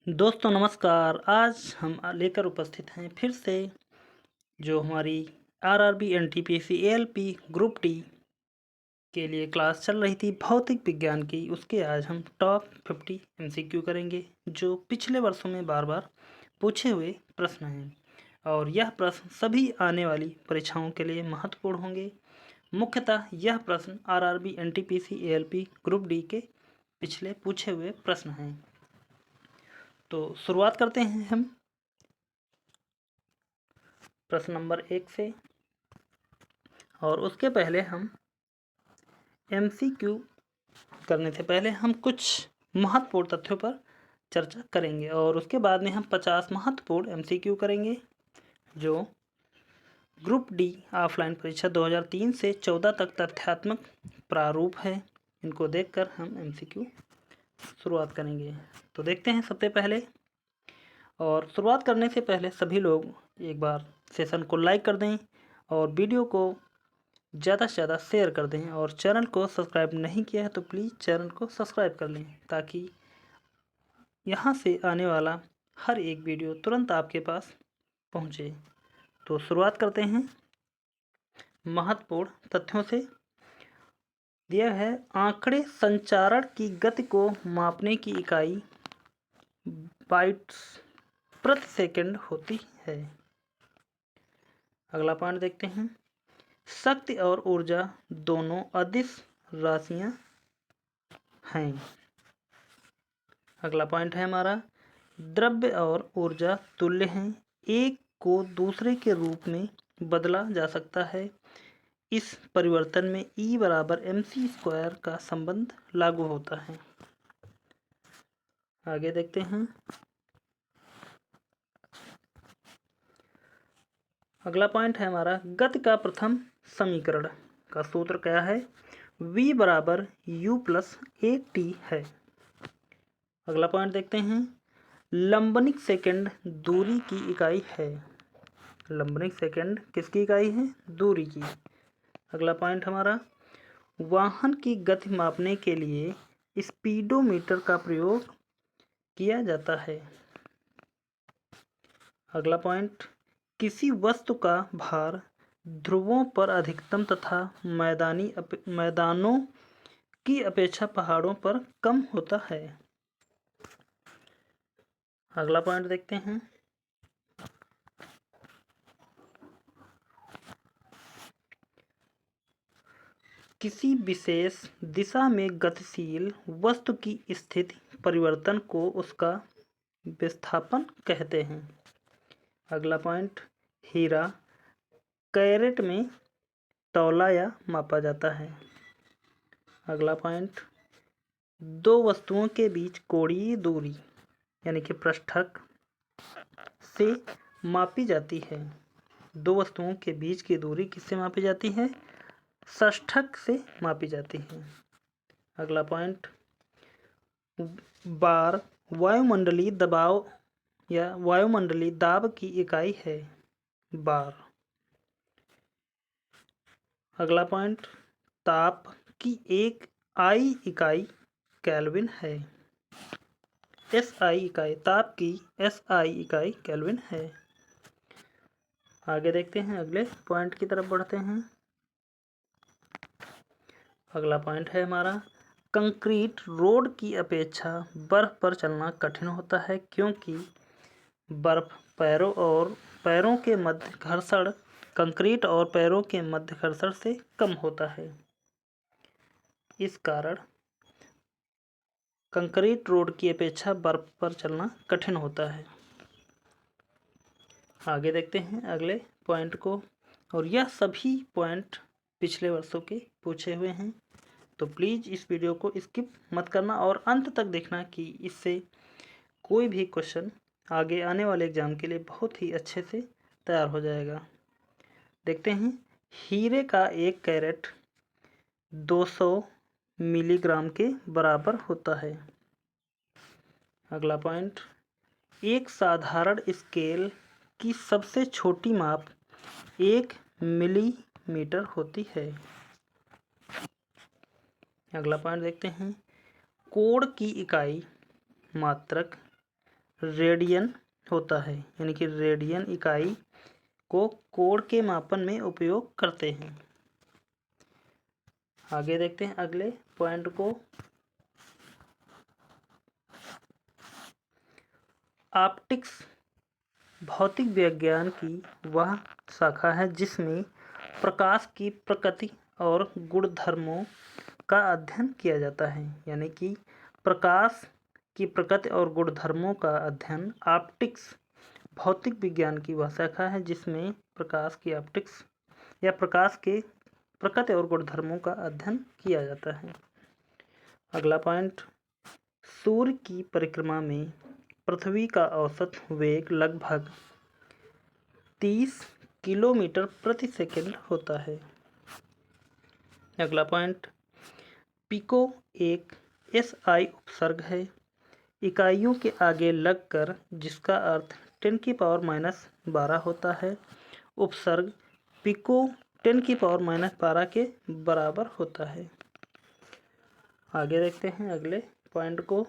दोस्तों नमस्कार। आज हम लेकर उपस्थित हैं फिर से जो हमारी RRB NTPC ALP group D के लिए क्लास चल रही थी भौतिक विज्ञान की, उसके आज हम टॉप 50 एमसीक्यू करेंगे जो पिछले वर्षों में बार बार पूछे हुए प्रश्न हैं और यह प्रश्न सभी आने वाली परीक्षाओं के लिए महत्वपूर्ण होंगे। मुख्यतः यह प्रश्न RRB NTPC ALP group D के पिछले पूछे हुए प्रश्न हैं। तो शुरुआत करते हैं हम प्रश्न नंबर 1 से, और उसके पहले हम एमसीक्यू करने से पहले हम कुछ महत्वपूर्ण तथ्यों पर चर्चा करेंगे और उसके बाद में हम 50 महत्वपूर्ण एमसीक्यू करेंगे जो ग्रुप डी ऑफलाइन परीक्षा 2003 से 14 तक तथ्यात्मक प्रारूप है। इनको देखकर हम एमसीक्यू शुरुआत करेंगे। तो देखते हैं सबसे पहले, और शुरुआत करने से पहले सभी लोग एक बार सेशन को लाइक कर दें और वीडियो को ज़्यादा से ज़्यादा शेयर कर दें, और चैनल को सब्सक्राइब नहीं किया है तो प्लीज़ चैनल को सब्सक्राइब कर लें ताकि यहाँ से आने वाला हर एक वीडियो तुरंत आपके पास पहुँचे। तो शुरुआत करते हैं महत्वपूर्ण तथ्यों से। दिया है आंकड़े संचारण की गति को मापने की इकाई बाइट्स प्रति सेकंड होती है। अगला पॉइंट देखते हैं, शक्ति और ऊर्जा दोनों अदिश राशियां हैं। अगला पॉइंट है हमारा, द्रव्य और ऊर्जा तुल्य हैं, एक को दूसरे के रूप में बदला जा सकता है। इस परिवर्तन में E बराबर mc² का संबंध लागू होता है। आगे देखते हैं, अगला पॉइंट है हमारा, गति का प्रथम समीकरण का सूत्र क्या है? V बराबर U प्लस AT है। अगला पॉइंट देखते हैं, लंबनिक सेकंड दूरी की इकाई है। लंबनिक सेकंड किसकी इकाई है? दूरी की। अगला पॉइंट हमारा, वाहन की गति मापने के लिए स्पीडोमीटर का प्रयोग किया जाता है। अगला पॉइंट, किसी वस्तु का भार ध्रुवों पर अधिकतम तथा मैदानों की अपेक्षा पहाड़ों पर कम होता है। अगला पॉइंट देखते हैं, किसी विशेष दिशा में गतिशील वस्तु की स्थिति परिवर्तन को उसका विस्थापन कहते हैं। अगला पॉइंट, हीरा कैरेट में तौला या मापा जाता है। अगला पॉइंट, दो वस्तुओं के बीच कोणीय दूरी यानी कि पृष्ठक से मापी जाती है। दो वस्तुओं के बीच की दूरी किससे मापी जाती है? षष्ठक से मापी जाती है। अगला पॉइंट, बार वायुमंडलीय दबाव या वायुमंडलीय दाब की इकाई है। बार। अगला पॉइंट, ताप की एक आई इकाई केल्विन है। SI इकाई, ताप की SI इकाई केल्विन है। आगे देखते हैं, अगले पॉइंट की तरफ बढ़ते हैं। अगला पॉइंट है हमारा, कंक्रीट रोड की अपेक्षा बर्फ पर चलना कठिन होता है क्योंकि बर्फ पैरों के मध्य घर्षण कंक्रीट और पैरों के मध्य घर्षण से कम होता है। इस कारण कंक्रीट रोड की अपेक्षा बर्फ पर चलना कठिन होता है। आगे देखते हैं अगले पॉइंट को, और यह सभी पॉइंट पिछले वर्षों के पूछे हुए हैं, तो प्लीज़ इस वीडियो को स्किप मत करना और अंत तक देखना कि इससे कोई भी क्वेश्चन आगे आने वाले एग्ज़ाम के लिए बहुत ही अच्छे से तैयार हो जाएगा। देखते हैं, हीरे का एक कैरेट 200 मिलीग्राम के बराबर होता है। अगला पॉइंट, एक साधारण स्केल की सबसे छोटी माप 1 मिलीमीटर होती है। अगला पॉइंट देखते हैं, कोण की इकाई मात्रक रेडियन होता है, यानी कि रेडियन इकाई को कोण के मापन में उपयोग करते हैं। आगे देखते हैं अगले पॉइंट को। ऑप्टिक्स भौतिक विज्ञान की वह शाखा है जिसमें प्रकाश की प्रकृति और गुणधर्मों का अध्ययन किया जाता है, यानी कि प्रकाश की प्रकृति और गुणधर्मों का अध्ययन ऑप्टिक्स भौतिक विज्ञान की वह शाखा है जिसमें प्रकाश की ऑप्टिक्स या प्रकाश के प्रकृति और गुणधर्मों का अध्ययन किया जाता है। अगला पॉइंट, सूर्य की परिक्रमा में पृथ्वी का औसत वेग लगभग 30 किलोमीटर प्रति सेकंड होता है। अगला पॉइंट, पिको एक एसआई उपसर्ग है इकाइयों के आगे लगकर जिसका अर्थ 10⁻⁻12 होता है। उपसर्ग पिको 10⁻⁻12 के बराबर होता है। आगे देखते हैं अगले पॉइंट को।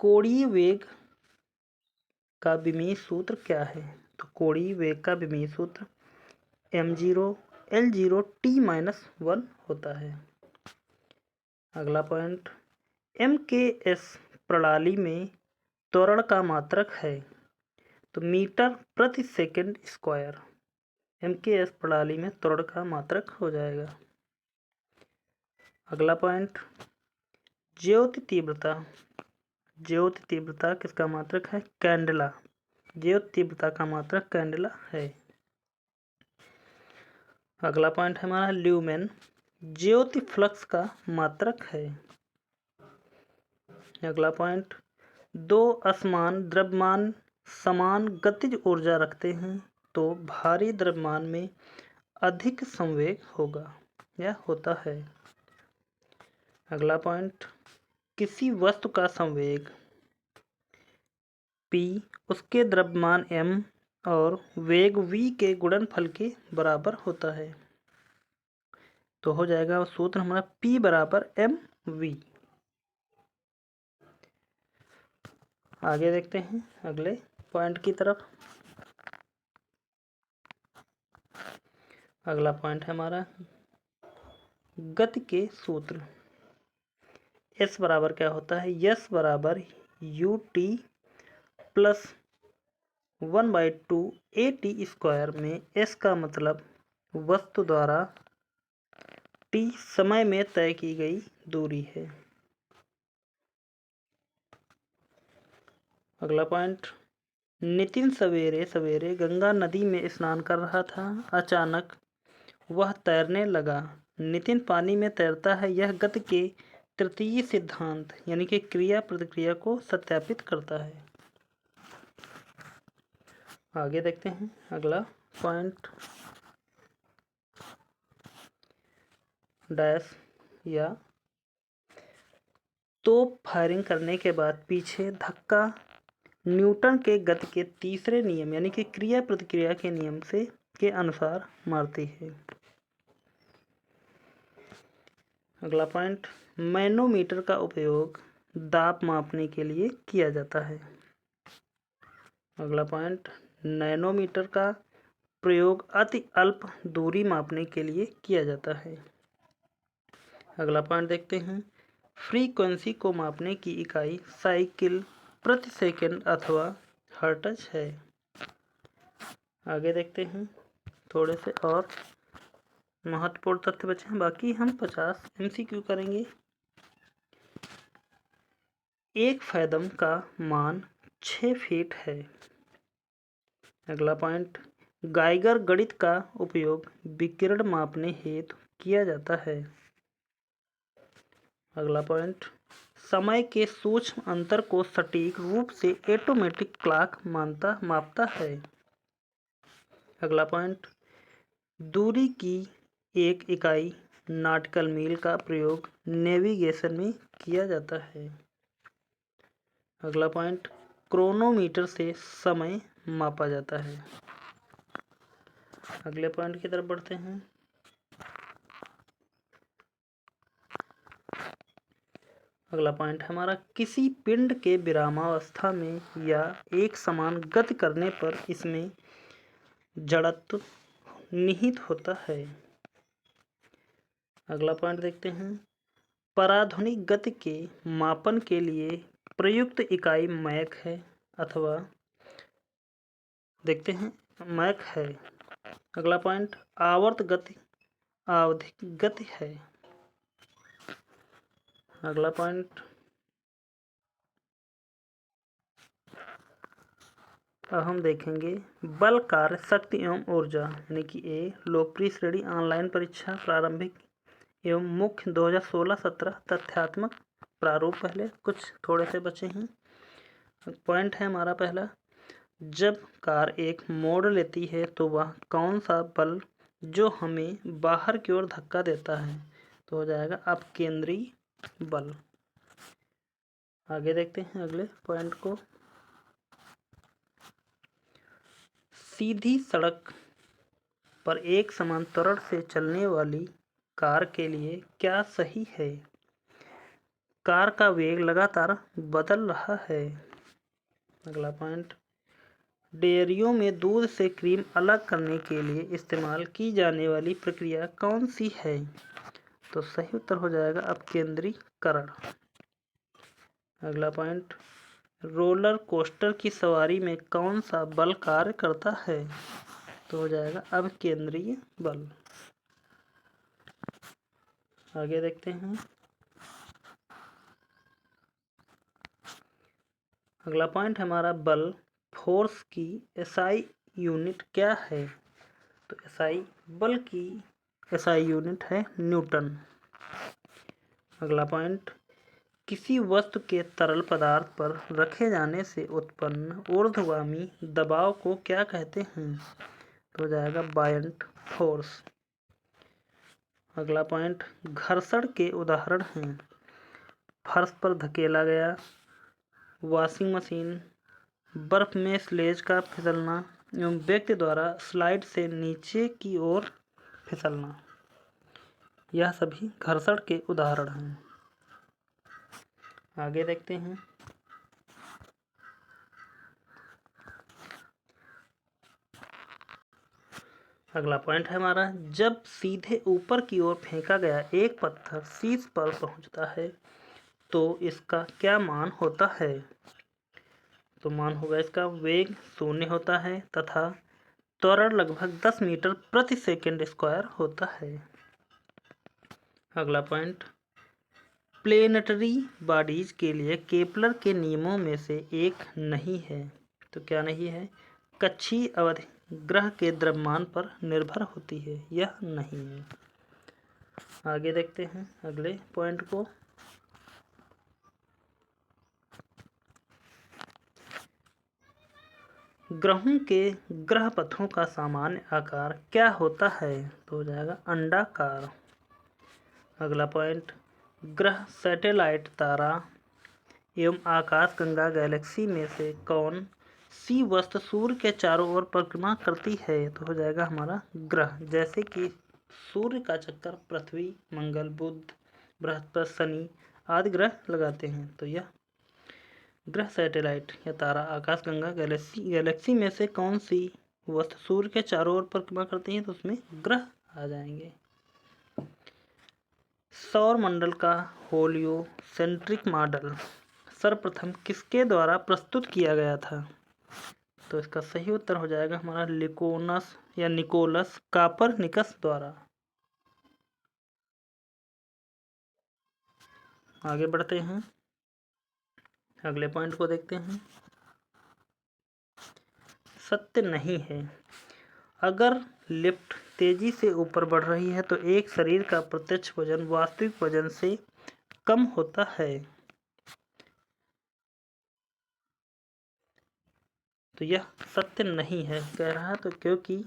कोणीय वेग का विमीय सूत्र क्या है? तो कोणीय वेग का विमीय सूत्र m0 L0 t-1 होता है। अगला पॉइंट, MKS प्रणाली में त्वरण का मात्रक है, तो मीटर प्रति सेकंड स्क्वायर MKS प्रणाली में त्वरण का मात्रक हो जाएगा। अगला पॉइंट, ज्योति तीव्रता किसका मात्रक है? कैंडेला। ज्योति तीव्रता का मात्रक कैंडेला है। अगला पॉइंट है हमारा ल्यूमेन ज्योति फ्लक्स का मात्रक है। अगला पॉइंट, दो असमान द्रव्यमान समान गतिज ऊर्जा रखते हैं तो भारी द्रव्यमान में अधिक संवेग होगा या होता है। अगला पॉइंट, किसी वस्तु का संवेग p उसके द्रव्यमान m और वेग v के गुणनफल के बराबर होता है, तो हो जाएगा सूत्र हमारा p बराबर mv। आगे देखते हैं अगले पॉइंट की तरफ। अगला पॉइंट है हमारा गति के सूत्र। s बराबर क्या होता है? s बराबर ut प्लस 1/2 at² में s का मतलब वस्तु द्वारा t समय में तय की गई दूरी है। अगला पॉइंट, नितिन सवेरे सवेरे गंगा नदी में स्नान कर रहा था, अचानक वह तैरने लगा। नितिन पानी में तैरता है, यह गति के तृतीय सिद्धांत यानी कि क्रिया प्रतिक्रिया को सत्यापित करता है। आगे देखते हैं अगला पॉइंट, डैश या तोप फायरिंग करने के बाद पीछे धक्का न्यूटन के गति के तीसरे नियम यानी कि क्रिया प्रतिक्रिया के नियम से के अनुसार मारती है। अगला पॉइंट, मैनोमीटर का उपयोग दाब मापने के लिए किया जाता है। अगला पॉइंट, नैनोमीटर का प्रयोग अति अल्प दूरी मापने के लिए किया जाता है। अगला पॉइंट देखते हैं, फ्रीक्वेंसी को मापने की इकाई साइकिल प्रति सेकंड अथवा हर्ट्ज है। आगे देखते हैं, थोड़े से और महत्वपूर्ण तथ्य बचे हैं, बाकी हम 50 MCQ करेंगे। एक फैदम का मान 6 फीट है। अगला पॉइंट, गाइगर गणित का उपयोग विकिरण मापने हेतु किया जाता है। अगला पॉइंट, समय के सूक्ष्म अंतर को सटीक रूप से ऑटोमेटिक क्लॉक मापता है। अगला पॉइंट, दूरी की एक इकाई नॉटिकल मील का प्रयोग नेविगेशन में किया जाता है। अगला पॉइंट, क्रोनोमीटर से समय मापा जाता है। अगले पॉइंट की तरफ बढ़ते हैं। अगला पॉइंट है हमारा, किसी पिंड के विरामावस्था में या एक समान गति करने पर इसमें जड़त्व निहित होता है। अगला पॉइंट देखते हैं, पराधुनिक गति के मापन के लिए प्रयुक्त इकाई मैक है अथवा देखते हैं मैक है। अगला पॉइंट, आवर्त गति आवधिक गति है। अगला पॉइंट, अब हम देखेंगे बल, कार्य, शक्ति एवं ऊर्जा, यानी कि ए लोकप्रिय श्रेणी ऑनलाइन परीक्षा प्रारंभिक एवं मुख्य 2016-17 तथ्यात्मक प्रारूप। पहले कुछ थोड़े से बचे हैं। पॉइंट है हमारा पहला, जब कार एक मोड़ लेती है तो वह कौन सा बल जो हमें बाहर की ओर धक्का देता है, तो हो जाएगा अपकेंद्री बल। आगे देखते हैं अगले पॉइंट को, सीधी सड़क पर एक समान त्वरण से चलने वाली कार के लिए क्या सही है? कार का वेग लगातार बदल रहा है। अगला पॉइंट, डेयरियों में दूध से क्रीम अलग करने के लिए इस्तेमाल की जाने वाली प्रक्रिया कौन सी है? तो सही उत्तर हो जाएगा अपकेंद्रीकरण। अगला पॉइंट, रोलर कोस्टर की सवारी में कौन सा बल कार्य करता है? तो हो जाएगा अपकेंद्रीय बल। आगे देखते हैं, अगला पॉइंट हमारा, बल फोर्स की एसआई यूनिट क्या है? तो एसआई बल की एसआई यूनिट है न्यूटन। अगला पॉइंट, किसी वस्तु के तरल पदार्थ पर रखे जाने से उत्पन्न ऊर्ध्वगामी दबाव को क्या कहते हैं? तो हो जाएगा बायंट फोर्स। अगला पॉइंट, घर्षण के उदाहरण हैं फर्श पर धकेला गया, वॉशिंग मशीन, बर्फ में स्लेज का फिसलना एवं व्यक्ति द्वारा स्लाइड से नीचे की ओर फिसलना। यह सभी घर्षण के उदाहरण हैं। आगे देखते हैं, अगला पॉइंट है हमारा, जब सीधे ऊपर की ओर फेंका गया एक पत्थर शीर्ष पर पहुंचता है तो इसका क्या मान होता है? तो मान होगा इसका वेग 0 होता है तथा त्वरण लगभग 10 मीटर प्रति सेकंड स्क्वायर होता है। अगला पॉइंट, प्लेनेटरी बॉडीज के लिए केपलर के नियमों में से एक नहीं है। तो क्या नहीं है? कक्षीय अवधि ग्रह के द्रव्यमान पर निर्भर होती है, यह नहीं है। आगे देखते हैं अगले पॉइंट को, ग्रहों के ग्रह पथों का सामान्य आकार क्या होता है? तो हो जाएगा अंडाकार। अगला पॉइंट, ग्रह, सैटेलाइट, तारा एवं आकाशगंगा गैलेक्सी में से कौन सी वस्तु सूर्य के चारों ओर परिक्रमा करती है? तो हो जाएगा हमारा ग्रह, जैसे कि सूर्य का चक्कर पृथ्वी, मंगल, बुध, बृहस्पति, शनि आदि ग्रह लगाते हैं। तो यह ग्रह, सैटेलाइट या तारा, आकाशगंगा गैलेक्सी में से कौन सी वस्तु सूर्य के चारों ओर परिक्रमा करती है? तो उसमें ग्रह आ जाएंगे। सौर मंडल का हेलियोसेंट्रिक मॉडल सर्वप्रथम किसके द्वारा प्रस्तुत किया गया था? तो इसका सही उत्तर हो जाएगा हमारा लिकोनस या निकोलस कापरनिकस द्वारा। आगे बढ़ते हैं, अगले पॉइंट को देखते हैं, सत्य नहीं है। अगर लिफ्ट तेजी से ऊपर बढ़ रही है तो एक शरीर का प्रत्यक्ष वजन वास्तविक वजन से कम होता है। तो यह सत्य नहीं है कह रहा है, तो क्योंकि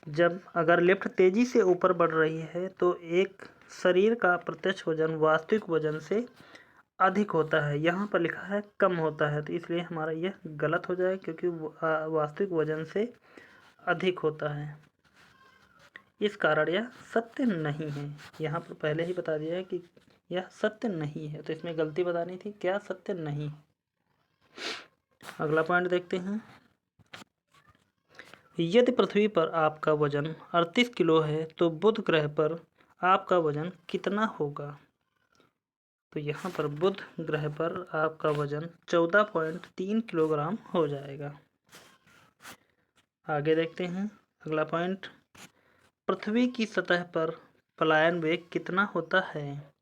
जब अगर लिफ्ट तेजी से ऊपर बढ़ रही है तो एक शरीर का प्रत्यक्ष वजन वास्तविक वजन से अधिक होता है। यहाँ पर लिखा है कम होता है, तो इसलिए हमारा यह गलत हो जाए, क्योंकि वास्तविक वजन से अधिक होता है। इस कारण यह सत्य नहीं है। यहाँ पर पहले ही बता दिया है कि यह सत्य नहीं है, तो इसमें गलती बतानी थी, क्या सत्य नहीं। अगला पॉइंट देखते हैं। यदि पृथ्वी पर आपका वजन 38 किलो है तो बुध ग्रह पर आपका वजन कितना होगा? तो यहाँ पर बुध ग्रह पर आपका वजन 14.3 किलोग्राम हो जाएगा। आगे देखते हैं अगला पॉइंट। पृथ्वी की सतह पर पलायन वेग कितना होता है?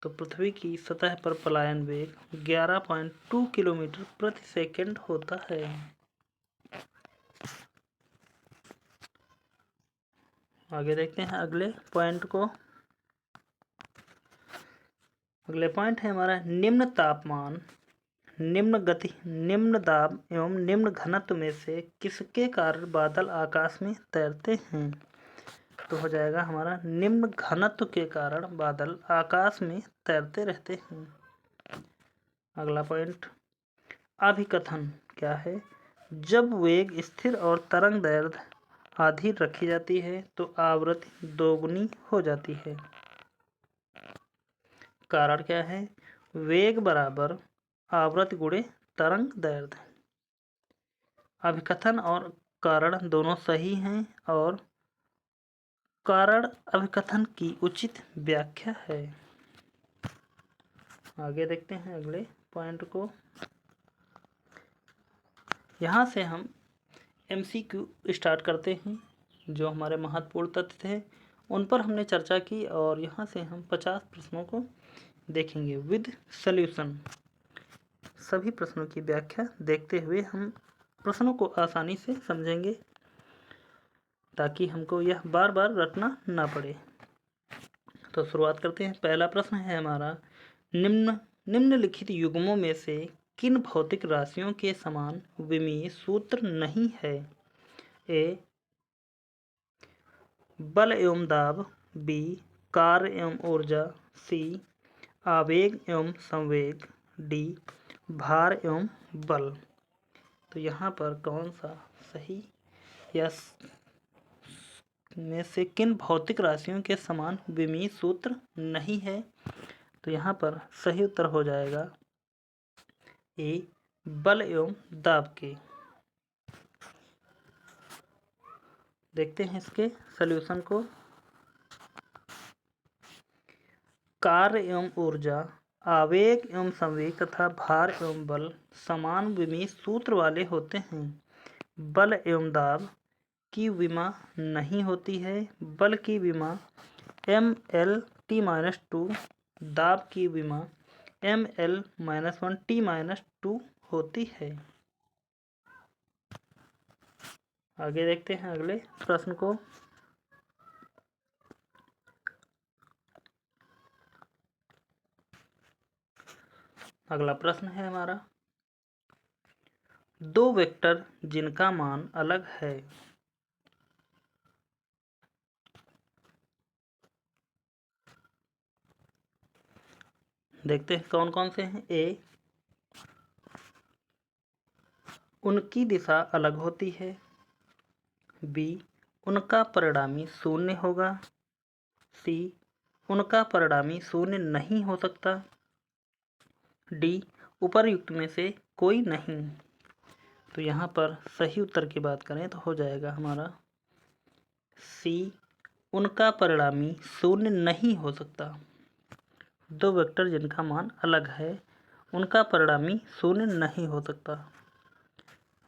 तो पृथ्वी की सतह पर पलायन वेग 11.2 किलोमीटर प्रति सेकंड होता है। आगे देखते हैं अगले पॉइंट को। अगले पॉइंट है हमारा निम्न तापमान, निम्न गति, निम्न दाब एवं निम्न घनत्व में से किसके कारण बादल आकाश में तैरते हैं? तो हो जाएगा हमारा निम्न घनत्व के कारण बादल आकाश में तैरते रहते हैं। अगला पॉइंट अभिकथन क्या है? जब वेग स्थिर और तरंग दैर्ध्य आधी रखी जाती है तो आवृत्ति दोगुनी हो जाती है। कारण क्या है? वेग बराबर आवृत्ति गुणे तरंग दैर्ध्य। अभिकथन और कारण दोनों सही हैं और कारण अभिकथन की उचित व्याख्या है। आगे देखते हैं अगले पॉइंट को। यहाँ से हम MCQ स्टार्ट करते हैं। जो हमारे महत्वपूर्ण तथ्य थे उन पर हमने चर्चा की और यहाँ से हम 50 प्रश्नों को देखेंगे विद सॉल्यूशन। सभी प्रश्नों की व्याख्या देखते हुए हम प्रश्नों को आसानी से समझेंगे ताकि हमको यह बार बार रटना ना पड़े। तो शुरुआत करते हैं। पहला प्रश्न है हमारा, निम्नलिखित युग्मों में से किन भौतिक राशियों के समान विमीय सूत्र नहीं है? ए बल एवं दाब, बी कार्य एवं ऊर्जा, सी आवेग एवं संवेग, डी भार एवं बल। तो यहाँ पर कौन सा सही या में से किन भौतिक राशियों के समान विमीय सूत्र नहीं है? तो यहाँ पर सही उत्तर हो जाएगा ए बल एवं दाब के। देखते हैं इसके सॉल्यूशन को। कार्य एवं ऊर्जा, आवेग एवं संवेग तथा भार एवं बल समान विमीय सूत्र वाले होते हैं। बल एवं दाब की विमा नहीं होती है। बल की विमा ML-T-2, दाब की विमा ML-1T-2 होती है। आगे देखते हैं अगले प्रश्न को। अगला प्रश्न है हमारा, दो वेक्टर जिनका मान अलग है। देखते हैं कौन कौन से हैं। ए उनकी दिशा अलग होती है। बी उनका परिणामी शून्य होगा। सी उनका परिणामी शून्य नहीं हो सकता। डी उपर्युक्त में से कोई नहीं। तो यहाँ पर सही उत्तर की बात करें तो हो जाएगा हमारा सी उनका परिणामी शून्य नहीं हो सकता। दो वेक्टर जिनका मान अलग है उनका परिणामी शून्य नहीं हो सकता।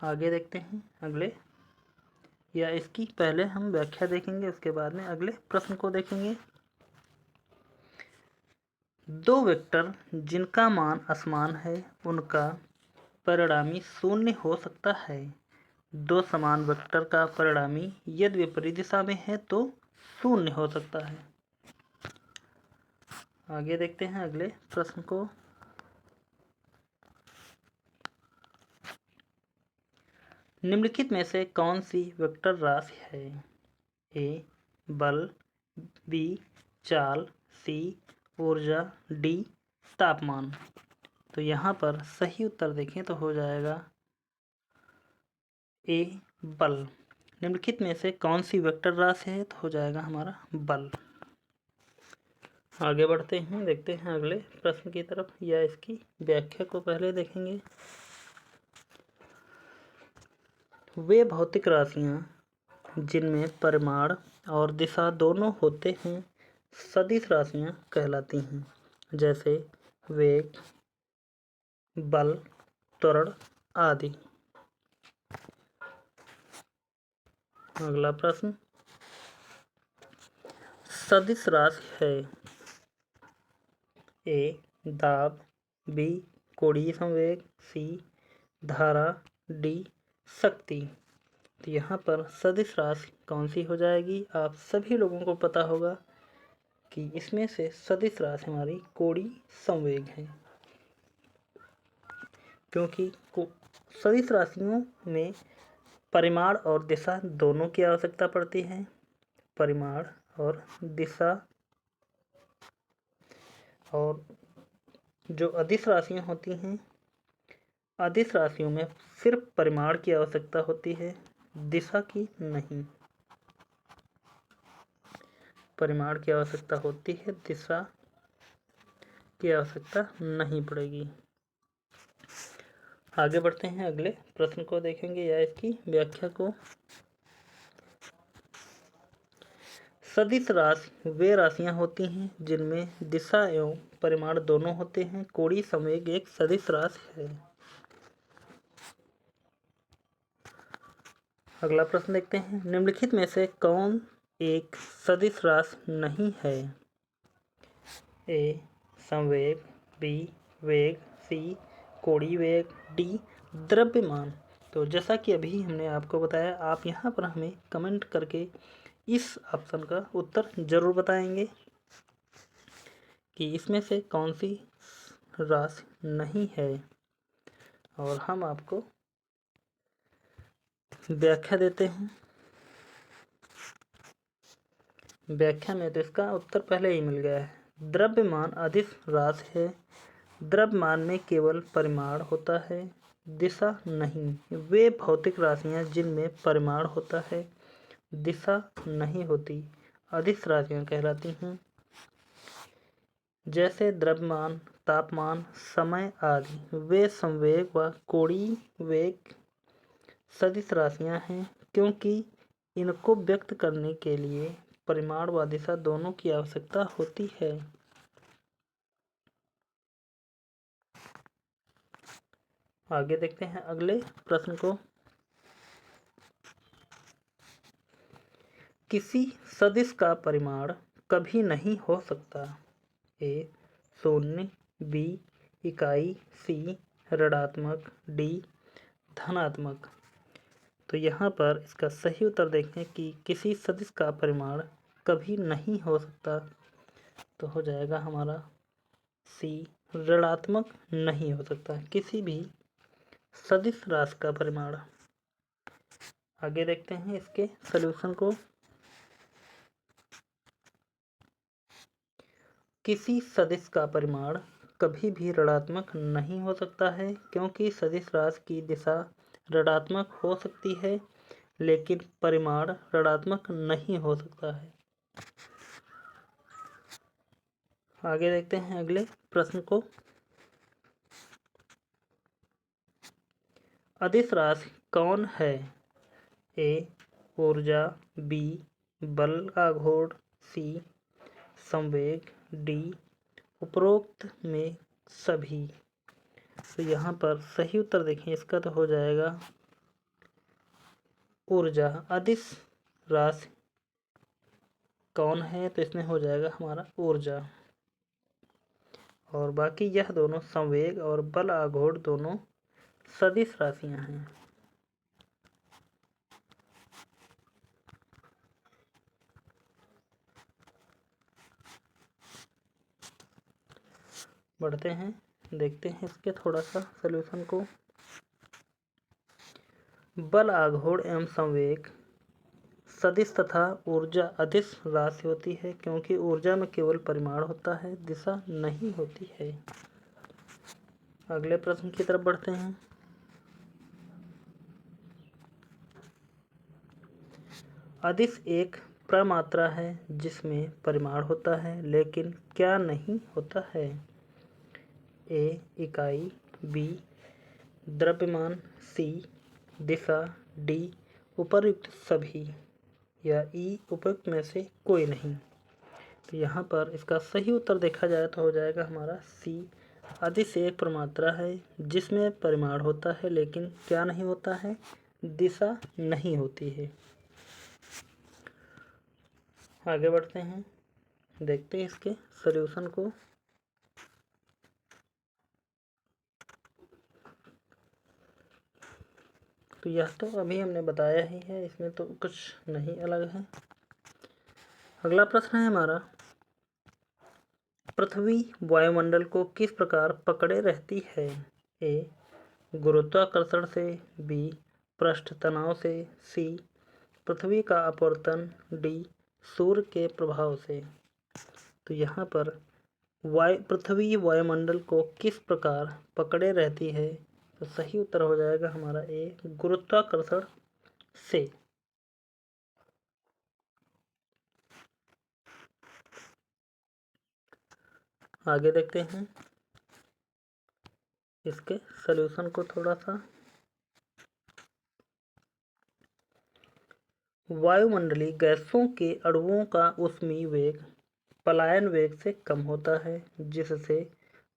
आगे देखते हैं अगले, या इसकी पहले हम व्याख्या देखेंगे उसके बाद में अगले प्रश्न को देखेंगे। दो वेक्टर जिनका मान असमान है उनका परिणामी शून्य हो सकता है। दो समान वेक्टर का परिणामी यदि विपरीत दिशा में है तो शून्य हो सकता है। आगे देखते हैं अगले प्रश्न को। निम्नलिखित में से कौन सी वेक्टर राशि है? ए बल, बी चाल, सी ऊर्जा, डी तापमान। तो यहाँ पर सही उत्तर देखें तो हो जाएगा ए बल। निम्नलिखित में से कौन सी वेक्टर राशि है? तो हो जाएगा हमारा बल। आगे बढ़ते हैं, देखते हैं अगले प्रश्न की तरफ या इसकी व्याख्या को पहले देखेंगे। वे भौतिक राशियाँ जिनमें परिमाण और दिशा दोनों होते हैं सदिश राशियाँ कहलाती हैं, जैसे वेग, बल, त्वरण आदि। अगला प्रश्न, सदिश राशि है ए दाब, बी कोणीय संवेग, सी धारा, डी शक्ति। तो यहाँ पर सदिश राशि कौन सी हो जाएगी? आप सभी लोगों को पता होगा कि इसमें से सदिश राशि हमारी कोणीय संवेग है, क्योंकि सदिश राशियों में परिमाण और दिशा दोनों की आवश्यकता पड़ती है। परिमाण और दिशा, और जो अदिश राशियाँ होती हैं, अदिश राशियों में सिर्फ परिमाण की आवश्यकता होती है, दिशा की नहीं। परिमाण की आवश्यकता होती है, दिशा की आवश्यकता नहीं पड़ेगी। आगे बढ़ते हैं, अगले प्रश्न को देखेंगे या इसकी व्याख्या को। सदिश राशि वे राशियां होती हैं जिनमें दिशा एवं परिमाण दोनों होते हैं। कोणीय संवेग एक सदिश राशि है। अगला प्रश्न देखते हैं, निम्नलिखित में से कौन एक सदिश राशि नहीं है? ए संवेग, बी वेग, सी कोणीय वेग, डी द्रव्यमान। तो जैसा कि अभी हमने आपको बताया, आप यहाँ पर हमें कमेंट करके इस ऑप्शन का उत्तर जरूर बताएंगे कि इसमें से कौन सी राशि नहीं है, और हम आपको व्याख्या देते हैं। व्याख्या में तो इसका उत्तर पहले ही मिल गया है। द्रव्यमान अदिश राशि है। द्रव्यमान में केवल परिमाण होता है, दिशा नहीं। वे भौतिक राशियाँ जिनमें परिमाण होता है, दिशा नहीं होती, अदिश राशियाँ कहलाती हैं, जैसे द्रव्यमान, तापमान, समय आदि। वे संवेग व कोणीय वेग सदिश राशियाँ हैं, क्योंकि इनको व्यक्त करने के लिए परिमाण व दिशा दोनों की आवश्यकता होती है। आगे देखते हैं अगले प्रश्न को। किसी सदिश का परिमाण कभी नहीं हो सकता। ए शून्य, बी इकाई, सी ऋणात्मक, डी धनात्मक। तो यहाँ पर इसका सही उत्तर देखें कि किसी सदिश का परिमाण कभी नहीं हो सकता, तो हो जाएगा हमारा सी ऋणात्मक नहीं हो सकता किसी भी सदिश राशि का परिमाण। आगे देखते हैं इसके सलूशन को। किसी सदिश का परिमाण कभी भी ऋणात्मक नहीं हो सकता है, क्योंकि सदिश राशि की दिशा ऋणात्मक हो सकती है, लेकिन परिमाण ऋणात्मक नहीं हो सकता है। आगे देखते हैं अगले प्रश्न को। अदिश राशि कौन है? ए ऊर्जा, बी बल का घोड़, सी संवेग, डी उपरोक्त में सभी। तो यहाँ पर सही उत्तर देखें इसका, तो हो जाएगा ऊर्जा। अदिश राशि कौन है? तो इसमें हो जाएगा हमारा ऊर्जा, और बाकी यह दोनों संवेग और बल आघूर्ण दोनों सदिश राशियां हैं। बढ़ते हैं, देखते हैं इसके थोड़ा सा सलूशन को। बल आघूर्ण एवं संवेग सदिश तथा ऊर्जा अदिश राशि होती है, क्योंकि ऊर्जा में केवल परिमाण होता है, दिशा नहीं होती है। अगले प्रश्न की तरफ बढ़ते हैं। अदिश एक प्रमात्रा है जिसमें परिमाण होता है लेकिन क्या नहीं होता है? ए इकाई, बी द्रव्यमान, सी दिशा, डी उपर्युक्त सभी या ई उपयुक्त में से कोई नहीं। तो यहाँ पर इसका सही उत्तर देखा जाए तो हो जाएगा हमारा सी। अदिश एक प्रमात्रा है जिसमें परिमाण होता है लेकिन क्या नहीं होता है? दिशा नहीं होती है। आगे बढ़ते हैं, देखते हैं इसके सॉल्यूशन को। तो यह तो अभी हमने बताया ही है, इसमें तो कुछ नहीं अलग है। अगला प्रश्न है हमारा, पृथ्वी वायुमंडल को किस प्रकार पकड़े रहती है? ए गुरुत्वाकर्षण से, बी पृष्ठ तनाव से, सी पृथ्वी का अपवर्तन, डी सूर्य के प्रभाव से। तो यहाँ पर पृथ्वी वायुमंडल को किस प्रकार पकड़े रहती है? तो सही उत्तर हो जाएगा हमारा ए गुरुत्वाकर्षण से। आगे देखते हैं इसके सॉल्यूशन को थोड़ा सा। वायुमंडलीय गैसों के अणुओं का ऊष्मीय वेग पलायन वेग से कम होता है जिससे